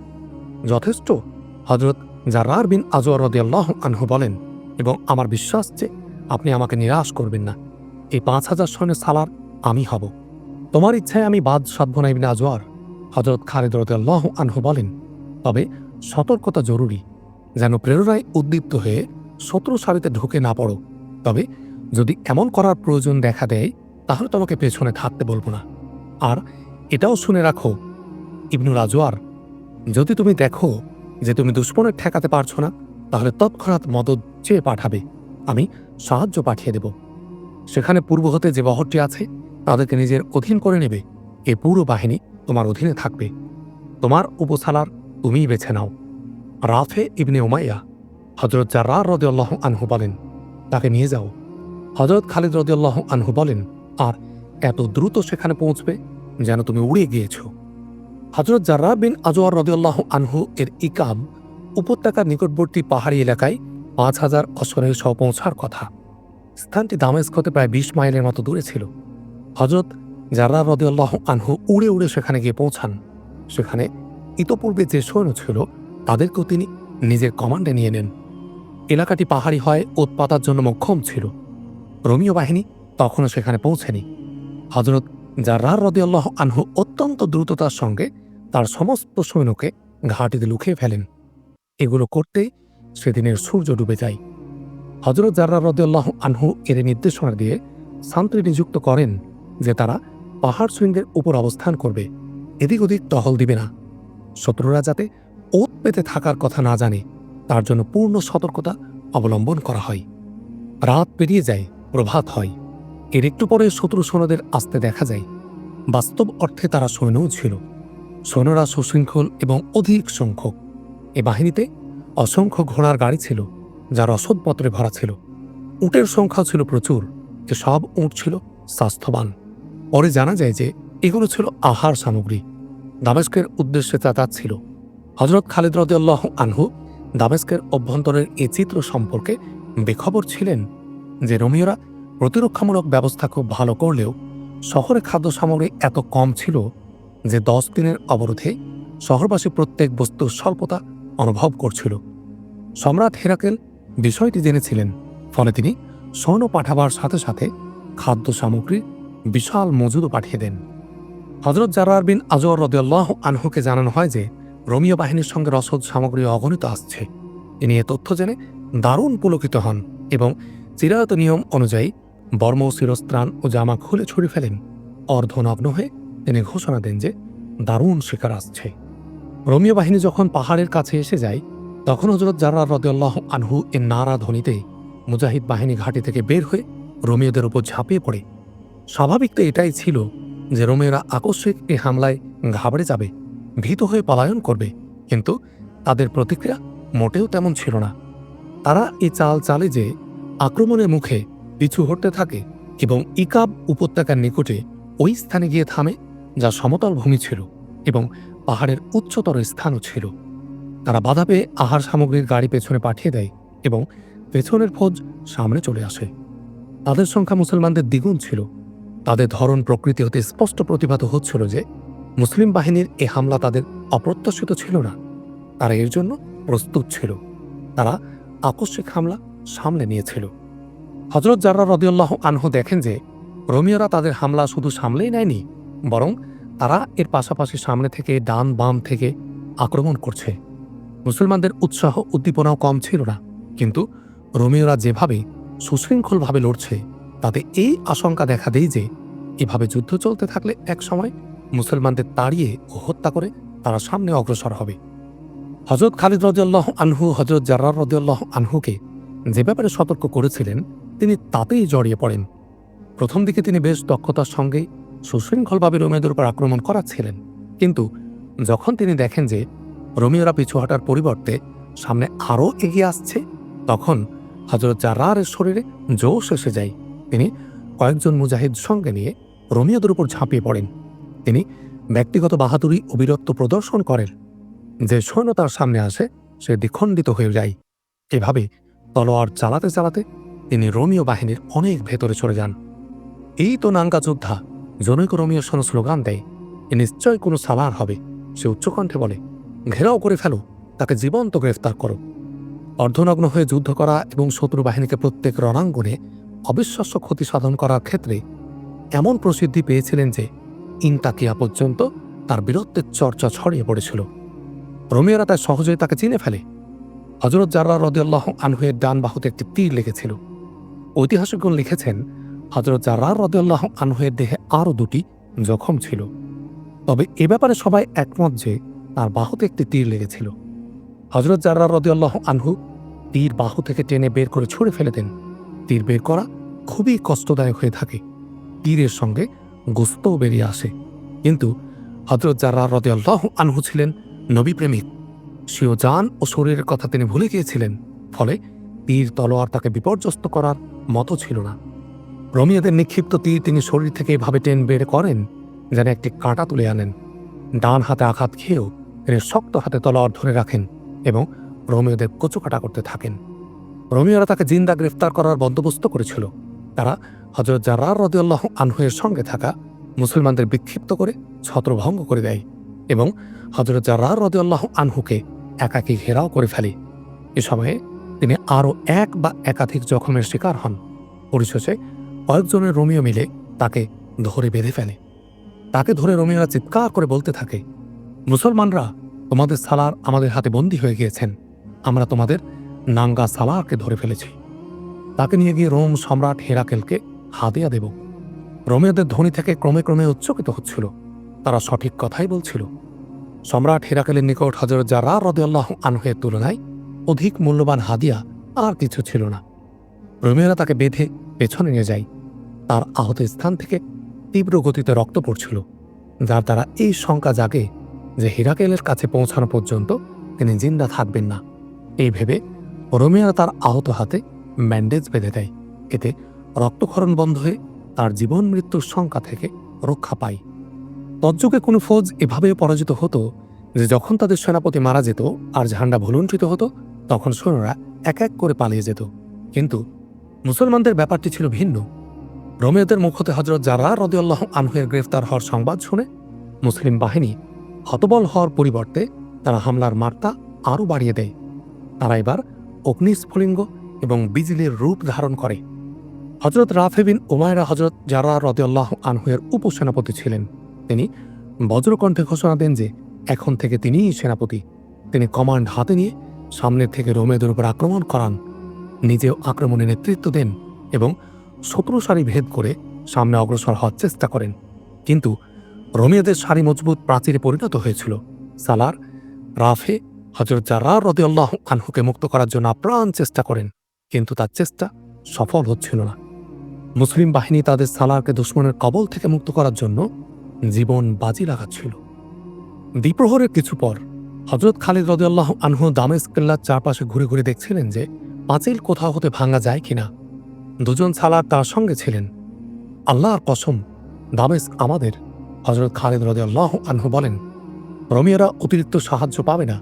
যথেষ্ট। হযরত জাররার বিন আজওয়ার রাদিয়াল্লাহু আনহু বলেন, এবং আমার বিশ্বাস যে আপনি আমাকে নিরাশ করবেন না। এই 5,000 সৈন্যের সালার আমি হব। তোমার ইচ্ছায় আমি বাদ সাধব না ইবনে আজওয়ার। হযরত খালিদ রাদিয়াল্লাহু আনহু বলেন, তবে সতর্কতা জরুরি, যেন প্রেরণায় উদ্দীপ্ত হয়ে শত্রু সারিতে ঢুকে না পড়ো। তবে যদি এমন করার প্রয়োজন দেখা দেয়, তাহলে তোমাকে পেছনে থাকতে বলবো না। আর এটাও শুনে রাখো ইবনুল আজওয়ার, যদি তুমি দেখো যে তুমি দুশমনের ঠেকাতে পারছো না, তাহলে তৎক্ষণাৎ মদদ চেয়ে পাঠাবে, আমি সাহায্য পাঠিয়ে দেব। সেখানে পূর্ব হতে যে বহরটি আছে তাদেরকে নিজের অধীন করে নেবে। এ পুরো বাহিনী তোমার অধীনে থাকবে। তোমার উপসালার তুমিই বেছে নাও। রাফে ইবনে উমাইয়া হযরত জাররার রাদিয়াল্লাহু আনহু বলেন, তাকে নিয়ে যাও। হযরত খালিদ রাদিয়াল্লাহু আনহু বলেন, আর এত দ্রুত সেখানে পৌঁছবে যেন তুমি উড়ে গিয়েছো। হযরত জাররার বিন আজওয়ার রাদিয়াল্লাহু আনহু এর ইকাব উপত্যকার নিকটবর্তী পাহাড়ি এলাকায় 5,000 অশ্বারোহী সহ পৌঁছার কথা। স্থানটি দামেস্ক হতে প্রায় 20 মাইলের মতো দূরে ছিল। হযরত জাররার রাদিয়াল্লাহু আনহু উড়ে উড়ে সেখানে গিয়ে পৌঁছান। সেখানে ইতপূর্বে যে সৈন্য ছিল তাদেরকেও তিনি নিজের কমান্ডে নিয়ে নেন। এলাকাটি পাহাড়ি হয় উৎপাতার জন্য মোক্ষম ছিল। রোমীয় বাহিনী তখনও সেখানে পৌঁছেনি। হযরত জাররার রাদিয়াল্লাহু আনহু অত্যন্ত দ্রুততার সঙ্গে তার সমস্ত সৈন্যকে ঘাঁটিতে লুকিয়ে ফেলেন। এগুলো করতেই সেদিনের সূর্য ডুবে যায়। হযরত জাররার রাদিয়াল্লাহু আনহু এর নির্দেশনা দিয়ে শান্তি নিযুক্ত করেন যে তারা পাহাড় শৃঙ্গের উপর অবস্থান করবে, এদিক ওদিক টহল দিবে না। শত্রুরা যাতে ওত পেতে থাকার কথা না জানে তার জন্য পূর্ণ সতর্কতা অবলম্বন করা হয়। রাত পেরিয়ে যায়, প্রভাত হয়। এর একটু পরে শত্রু সৈন্যদের আসতে দেখা যায়। বাস্তব অর্থে তারা সৈন্যও ছিল। সৈন্যরা সুশৃঙ্খল এবং অধিক সংখ্যক। এ বাহিনীতে অসংখ্য ঘোড়ার গাড়ি ছিল, যা রসদপত্রে ভরা ছিল। উটের সংখ্যাও ছিল প্রচুর, যে সব উট ছিল স্বাস্থ্যবান। পরে জানা যায় যে এগুলো ছিল আহার সামগ্রী। দামেস্কের উদ্দেশ্যে যাতায়াত ছিল। হযরত খালিদ রাদিয়াল্লাহু আনহু দামেস্কের অভ্যন্তরের এই চিত্র সম্পর্কে বেখবর ছিলেন যে রোমীয়রা প্রতিরক্ষামূলক ব্যবস্থা খুব ভালো করলেও শহরে খাদ্য সামগ্রী এত কম ছিল যে 10 দিনের অবরোধে শহরবাসী প্রত্যেক বস্তুর স্বল্পতা অনুভব করছিল। সম্রাট হেরাকেল বিষয়টি জেনেছিলেন, ফলে তিনি সৈন্য পাঠাবার সাথে সাথে খাদ্য সামগ্রীর বিশাল মজুদও পাঠিয়ে দেন। হযরত জাররার বিন আজওয়ার রাদিয়াল্লাহু আনহুকে জানানো হয় যে রোমীয় বাহিনীর সঙ্গে রসদ সামগ্রী অগণিত আসছে। তিনি এ তথ্য জেনে দারুণ পুলকিত হন এবং চিরায়ত নিয়ম অনুযায়ী বর্ম, শিরস্ত্রাণ ও জামা খুলে ছুড়ে ফেলেন। অর্ধনগ্ন হয়ে তিনি ঘোষণা দেন যে দারুণ শিকার আসছে। রোমীয় বাহিনী যখন পাহাড়ের কাছে এসে যায়, তখন হযরত জাররার রাদিয়াল্লাহু আনহু এর নারা ধ্বনিতে মুজাহিদ বাহিনী ঘাঁটি থেকে বের হয়ে রোমীয়দের উপর ঝাঁপিয়ে পড়ে। স্বাভাবিক তো এটাই ছিল যে রোমীয়রা আকস্মিক এই হামলায় ঘাবড়ে যাবে, ভীত হয়ে পলায়ন করবে, কিন্তু তাদের প্রতিক্রিয়া মোটেও তেমন ছিল না। তারা এই চাল চালে যে আক্রমণের মুখে পিছু হটতে থাকে এবং ইকাব উপত্যকার নিকটে ওই স্থানে গিয়ে থামে, যা সমতল ভূমি ছিল এবং পাহাড়ের উচ্চতর স্থানও ছিল। তারা বাধা পেয়ে আহার সামগ্রীর গাড়ি পেছনে পাঠিয়ে দেয় এবং পেছনের ফৌজ সামনে চলে আসে। তাদের সংখ্যা মুসলমানদের দ্বিগুণ ছিল। তাদের ধরন প্রকৃতি হতে স্পষ্ট প্রতিভাত হচ্ছিল যে মুসলিম বাহিনীর এ হামলা তাদের অপ্রত্যাশিত ছিল না। তারা এর জন্য প্রস্তুত ছিল। তারা আকস্মিক হামলা সামলে নিয়েছিল। হযরত জাররার রাদিয়াল্লাহু আনহু দেখেন যে রোমীয়রা তাদের হামলা শুধু সামলেই নেয়নি, বরং তারা এর পাশাপাশি সামনে থেকে ডান বাম থেকে আক্রমণ করছে। মুসলমানদের উৎসাহ উদ্দীপনাও কম ছিল না, কিন্তু রোমীয়রা যেভাবে সুশৃঙ্খলভাবে লড়ছে তাতে এই আশঙ্কা দেখা দেয় যে এভাবে যুদ্ধ চলতে থাকলে এক সময় মুসলমানদের তাড়িয়ে ও হত্যা করে তারা সামনে অগ্রসর হবে। হযরত খালিদ রাদিয়াল্লাহু আনহু হযরত জাররার রাদিয়াল্লাহু আনহুকে যে ব্যাপারে সতর্ক করেছিলেন তিনি তাতেই জড়িয়ে পড়েন। প্রথম দিকে তিনি বেশ দক্ষতার সঙ্গে সুশৃঙ্খলভাবে রোমীয়দের উপর আক্রমণ করাচ্ছিলেন, কিন্তু যখন তিনি দেখেন যে রোমীয়রা পিছু হটার পরিবর্তে সামনে আরও এগিয়ে আসছে, তখন হযরত জাররারের শরীরে জোশ এসে যায়। তিনি কয়েকজন মুজাহিদ সঙ্গে নিয়ে রোমীয়দের উপর ঝাঁপিয়ে পড়েন। তিনি ব্যক্তিগত বাহাদুরি ও বীরত্ব প্রদর্শন করেন। যে সৈন্য তার সামনে আসে সে দ্বিখণ্ডিত হয়ে যায়। এভাবে তলোয়ার চালাতে চালাতে তিনি রোমীয় বাহিনীর অনেক ভেতরে চলে যান। এই তো নাঙ্গা যোদ্ধা, জনৈক রোমিও শোনো স্লোগান দেয়, এ নিশ্চয় কোনো সালার হবে। সে উচ্চকণ্ঠে বলে, ঘেরাও করে ফেলো, তাকে জীবন্ত গ্রেফতার করো। অর্ধনগ্ন হয়ে যুদ্ধ করা এবং শত্রু বাহিনীকে প্রত্যেক রণাঙ্গনে অবিশ্বাস্য ক্ষতি সাধন করার ক্ষেত্রে এমন প্রসিদ্ধি পেয়েছিলেন যে ইনতাকিয়া পর্যন্ত তার বীরত্বের চর্চা ছড়িয়ে পড়েছিল। রোমিওরা তাই সহজেই তাকে চিনে ফেলে। হযরত জাররাহ রাদিয়াল্লাহু আনহুয়ের ডান বাহুতে একটি তীর লেগেছিল। ঐতিহাসিকগণ লিখেছেন, হযরত জাররাহ রাদিয়াল্লাহু আনহুয়ের দেহে আরও 2টি জখম ছিল। তবে এ ব্যাপারে সবাই একমত যে তার বাহুতে একটি তীর লেগেছিল। হযরত জাররাহ রাদিয়াল্লাহু আনহু তীর বাহু থেকে টেনে বের করে ছুঁড়ে ফেলে দেন। তীর বের করা খুবই কষ্টদায়ক হয়ে থাকে। তীরের সঙ্গে গোস্তও বেরিয়ে আসে। কিন্তু হযরত জাররাহ রাদিয়াল্লাহু আনহু ছিলেন নবী প্রেমিক। স্বীয় জান ও শরীরের কথা তিনি ভুলে গিয়েছিলেন। ফলে তীর তলোয়ার তাকে বিপর্যস্ত করার মতো ছিল না। রোমিওদের নিক্ষিপ্ত তীর তিনি শরীর থেকে এভাবে টেন বের করেন যেন একটি কাঁটা তুলে আনেন। ডান হাতে আঘাত খেয়েও তিনি শক্ত হাতে তলোয়ার ধরে রাখেন এবং রোমিওদের কচুকাটা করতে থাকেন। রোমিওরা তাকে জিন্দা গ্রেফতার করার বন্দোবস্ত করেছিল। তারা হযরত জাররাহ রাদিয়াল্লাহু আনহুয়ের সঙ্গে থাকা মুসলমানদের বিক্ষিপ্ত করে ছত্রভঙ্গ করে দেয় এবং হযরত জাররাহ রাদিয়াল্লাহু আনহুকে একাকী ঘেরাও করে ফেলে। এ সময়ে তিনি আরও এক বা একাধিক জখমের শিকার হন। পরিশেষে কয়েকজনের রোমিও মিলে তাকে ধরে বেঁধে ফেলে। তাকে ধরে রোমিওরা চিৎকার করে বলতে থাকে, মুসলমানরা, তোমাদের সালার আমাদের হাতে বন্দী হয়ে গিয়েছেন। আমরা তোমাদের নাঙ্গা সালারকে ধরে ফেলেছি। তাকে নিয়ে গিয়ে রোম সম্রাট হেরাকেলকে হাদিয়া দেব। রোমিওদের ধ্বনি থেকে ক্রমে ক্রমে উচ্চকিত হচ্ছিল। তারা সঠিক কথাই বলছিল। সম্রাট হেরাকেলের নিকট হযরত জাররাহ রাদিয়াল্লাহু আনহুয়ের তুলনায় অধিক মূল্যবান হাদিয়া আর কিছু ছিল না। রোমিওরা তাকে বেঁধে পেছনে নিয়ে যায়। তার আহত স্থান থেকে তীব্র গতিতে রক্ত পড়ছিল, যার দ্বারা এই শঙ্কা জাগে যে হেরাকেলের কাছে পৌঁছানো পর্যন্ত তিনি জিন্দা থাকবেন না। এই ভেবে রোমিওরা তার আহত হাতে ব্যান্ডেজ বেঁধে দেয়। এতে রক্তক্ষরণ বন্ধ হয়ে তার জীবন মৃত্যুর শঙ্কা থেকে রক্ষা পায়। তজ্জুগে কোনো ফৌজ এভাবেও পরাজিত হতো যে যখন তাদের সেনাপতি মারা যেত আর ঝান্ডা ভুলুণ্ঠিত হতো, তখন সৈন্যরা এক এক করে পালিয়ে যেত। কিন্তু মুসলমানদের ব্যাপারটি ছিল ভিন্ন। রোমিওদের মুখ হতে হযরত জাররাহ রাদিয়াল্লাহু আনহুয়ের গ্রেফতার হওয়ার সংবাদ শুনে মুসলিম বাহিনী হতবল হওয়ার পরিবর্তে তারা হামলার মাত্রা আরও বাড়িয়ে দেয়। তারা এবার অগ্নিস্ফুলিঙ্গ এবং বিজলির রূপ ধারণ করে। হযরত রাফে বিন উমায়রা হযরত জাররাহ রাদিয়াল্লাহু আনহুয়ের উপসেনাপতি ছিলেন। তিনি বজ্রকণ্ঠে ঘোষণা দেন যে এখন থেকে তিনিই সেনাপতি। তিনি কমান্ড হাতে নিয়ে সামনের থেকে রোমিওদের উপর আক্রমণ করান, নিজেও আক্রমণে নেতৃত্ব দেন এবং শত্রু সারি ভেদ করে সামনে অগ্রসর হওয়ার চেষ্টা করেন। কিন্তু রোমিওদের সারি মজবুত প্রাচীরে পরিণত হয়েছিল। সালার রাফে হযরত জাররাহ রাদিয়াল্লাহু আনহুকে মুক্ত করার জন্য আপ্রাণ চেষ্টা করেন, কিন্তু তার চেষ্টা সফল হচ্ছিল না। মুসলিম বাহিনী তাদের সালারকে দুশমনের কবল থেকে মুক্ত করার জন্য জীবন বাজি লাগাচ্ছিল। দ্বিপ্রহরের কিছু পর হযরত খালিদ রাদিয়াল্লাহু আনহু দামেস্ক কেল্লার চারপাশে ঘুরে ঘুরে দেখছিলেন যে পাঁচিল কোথাও হতে ভাঙা যায় কিনা। দুজন সালার তার সঙ্গে ছিলেন। আল্লাহর কসম, দামেস্ক আমাদের। হযরত খালিদ রাদিয়াল্লাহু আনহু বলেন, রোমিওরা অতিরিক্ত সাহায্য পাবে না।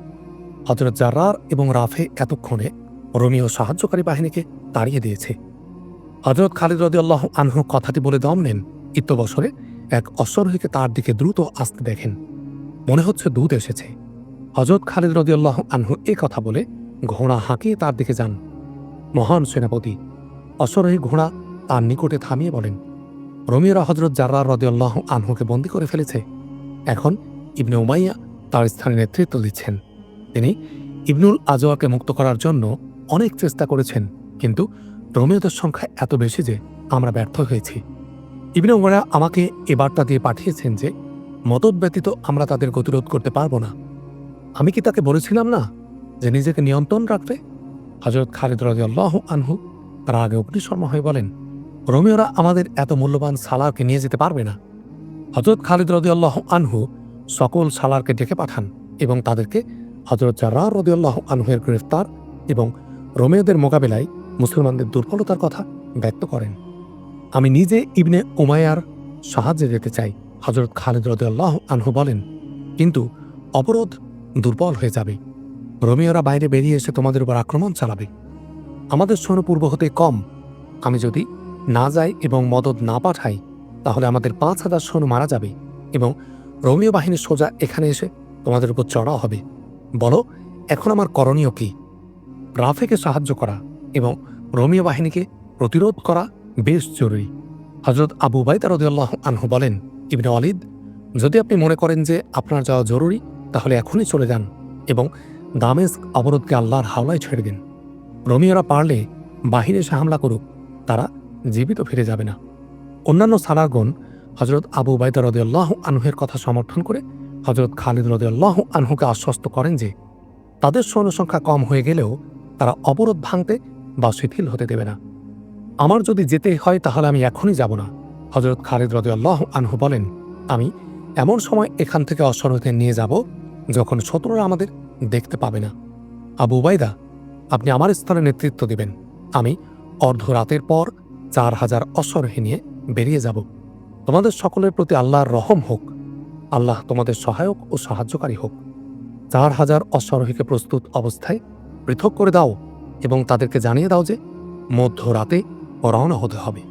হযরত জাররাহ এবং রাফে এতক্ষণে রোমিও সাহায্যকারী বাহিনীকে তাড়িয়ে দিয়েছে। হযরত খালিদ রাদিয়াল্লাহু আনহু কথাটি বলে দম নেন। ইত্যবসরে এক অশ্বারোহীকে তার দিকে দ্রুত আসতে দেখেন। মনে হচ্ছে দূত এসেছে। হযরত খালিদ রাদিয়াল্লাহু আনহু এ কথা বলে ঘোড়া হাঁকিয়ে তার দিকে যান। মহান সেনাপতি অশ্বারোহী ঘোড়া তার নিকটে থামিয়ে বলেন, রোমিওরা হযরত জাররাহ রাদিয়াল্লাহু আনহুকে বন্দী করে ফেলেছে। এখন ইবনে উমাইয়া তার স্থানে নেতৃত্ব দিচ্ছেন। তিনি ইবনুল আজওয়াকে মুক্ত করার জন্য অনেক চেষ্টা করেছেন, কিন্তু রোমিওদের সংখ্যা এত বেশি যে আমরা ব্যর্থ হয়েছি। ইবনে উমাইয়া আমাকে এ বার্তা দিয়ে পাঠিয়েছেন যে মদত ব্যতীত আমরা তাদের গতিরোধ করতে পারব না। আমি কি তাকে বলেছিলাম না যে নিজেকে নিয়ন্ত্রণ রাখবে? হযরত খালিদ রাদিয়াল্লাহু আনহু তার আগে অগ্নিশর্মা হয়ে বলেন, রোমিওরা আমাদের এত মূল্যবান সালারকে নিয়ে যেতে পারবে না। হযরত খালিদ রাদিয়াল্লাহু আনহু সকল সালারকে ডেকে পাঠান এবং তাদেরকে হযরত জাররাহ রাদিয়াল্লাহু আনহুয়ের গ্রেফতার এবং রোমিওদের মোকাবেলায় মুসলমানদের দুর্বলতার কথা ব্যক্ত করেন। আমি নিজে ইবনে উমাইয়ার সাহায্যে যেতে চাই। হযরত খালিদ রাদিয়াল্লাহু আনহু বলেন, কিন্তু অবরোধ দুর্বল হয়ে যাবে। রোমিওরা বাইরে বেরিয়ে এসে তোমাদের উপর আক্রমণ চালাবে। আমাদের সৈন্য পূর্ব হতে কম। আমি যদি না যাই এবং মদত না পাঠাই, তাহলে আমাদের 5,000 সৈন্য মারা যাবে এবং রোমীয় বাহিনী সোজা এখানে এসে তোমাদের উপর চড়াও হবে। বলো, এখন আমার করণীয় কি? রাফেকে সাহায্য করা এবং রোমীয় বাহিনীকে প্রতিরোধ করা বেশ জরুরি। হযরত আবু উবাইদা রাদিয়াল্লাহু আনহু বলেন, ইবনে ওয়ালিদ, যদি আপনি মনে করেন যে আপনার যাওয়া জরুরি, তাহলে এখনই চলে যান এবং দামেস্ক অবরোধকে আল্লাহর হাওলায় ছেড়ে দিন। রোমীয়রা পারলে বাহিনী এসে হামলা করুক, তারা জীবিত ফিরে যাবে না। অন্যান্য সালারগণ হযরত আবু উবাইদা রাদিয়াল্লাহু আনহুর কথা সমর্থন করে হযরত খালিদ রাদিয়াল্লাহু আনহুকে আশ্বস্ত করেন যে তাদের সৈন্য সংখ্যা কম হয়ে গেলেও তারা অবরোধ ভাঙতে বা শিথিল হতে দেবে না। আমার যদি যেতে হয় তাহলে আমি এখনই যাব না। হযরত খালিদ রাদিয়াল্লাহু আনহু বলেন, আমি এমন সময় এখান থেকে অশ্বারোহীদের নিয়ে যাব যখন শত্রুরা আমাদের দেখতে পাবে না। আবু উবাইদা, আপনি আমার স্থলে নেতৃত্ব দিবেন। আমি অর্ধরাতের পর 4,000 অশ্বারোহী নিয়ে বেরিয়ে যাব। তোমাদের সকলের প্রতি আল্লাহর রহম হোক। আল্লাহ তোমাদের সহায়ক ও সাহায্যকারী হোক। 4,000 অশ্বারোহীকে প্রস্তুত অবস্থায় পৃথক করে দাও এবং তাদেরকে জানিয়ে দাও যে মধ্যরাতে রওনা হতে হবে।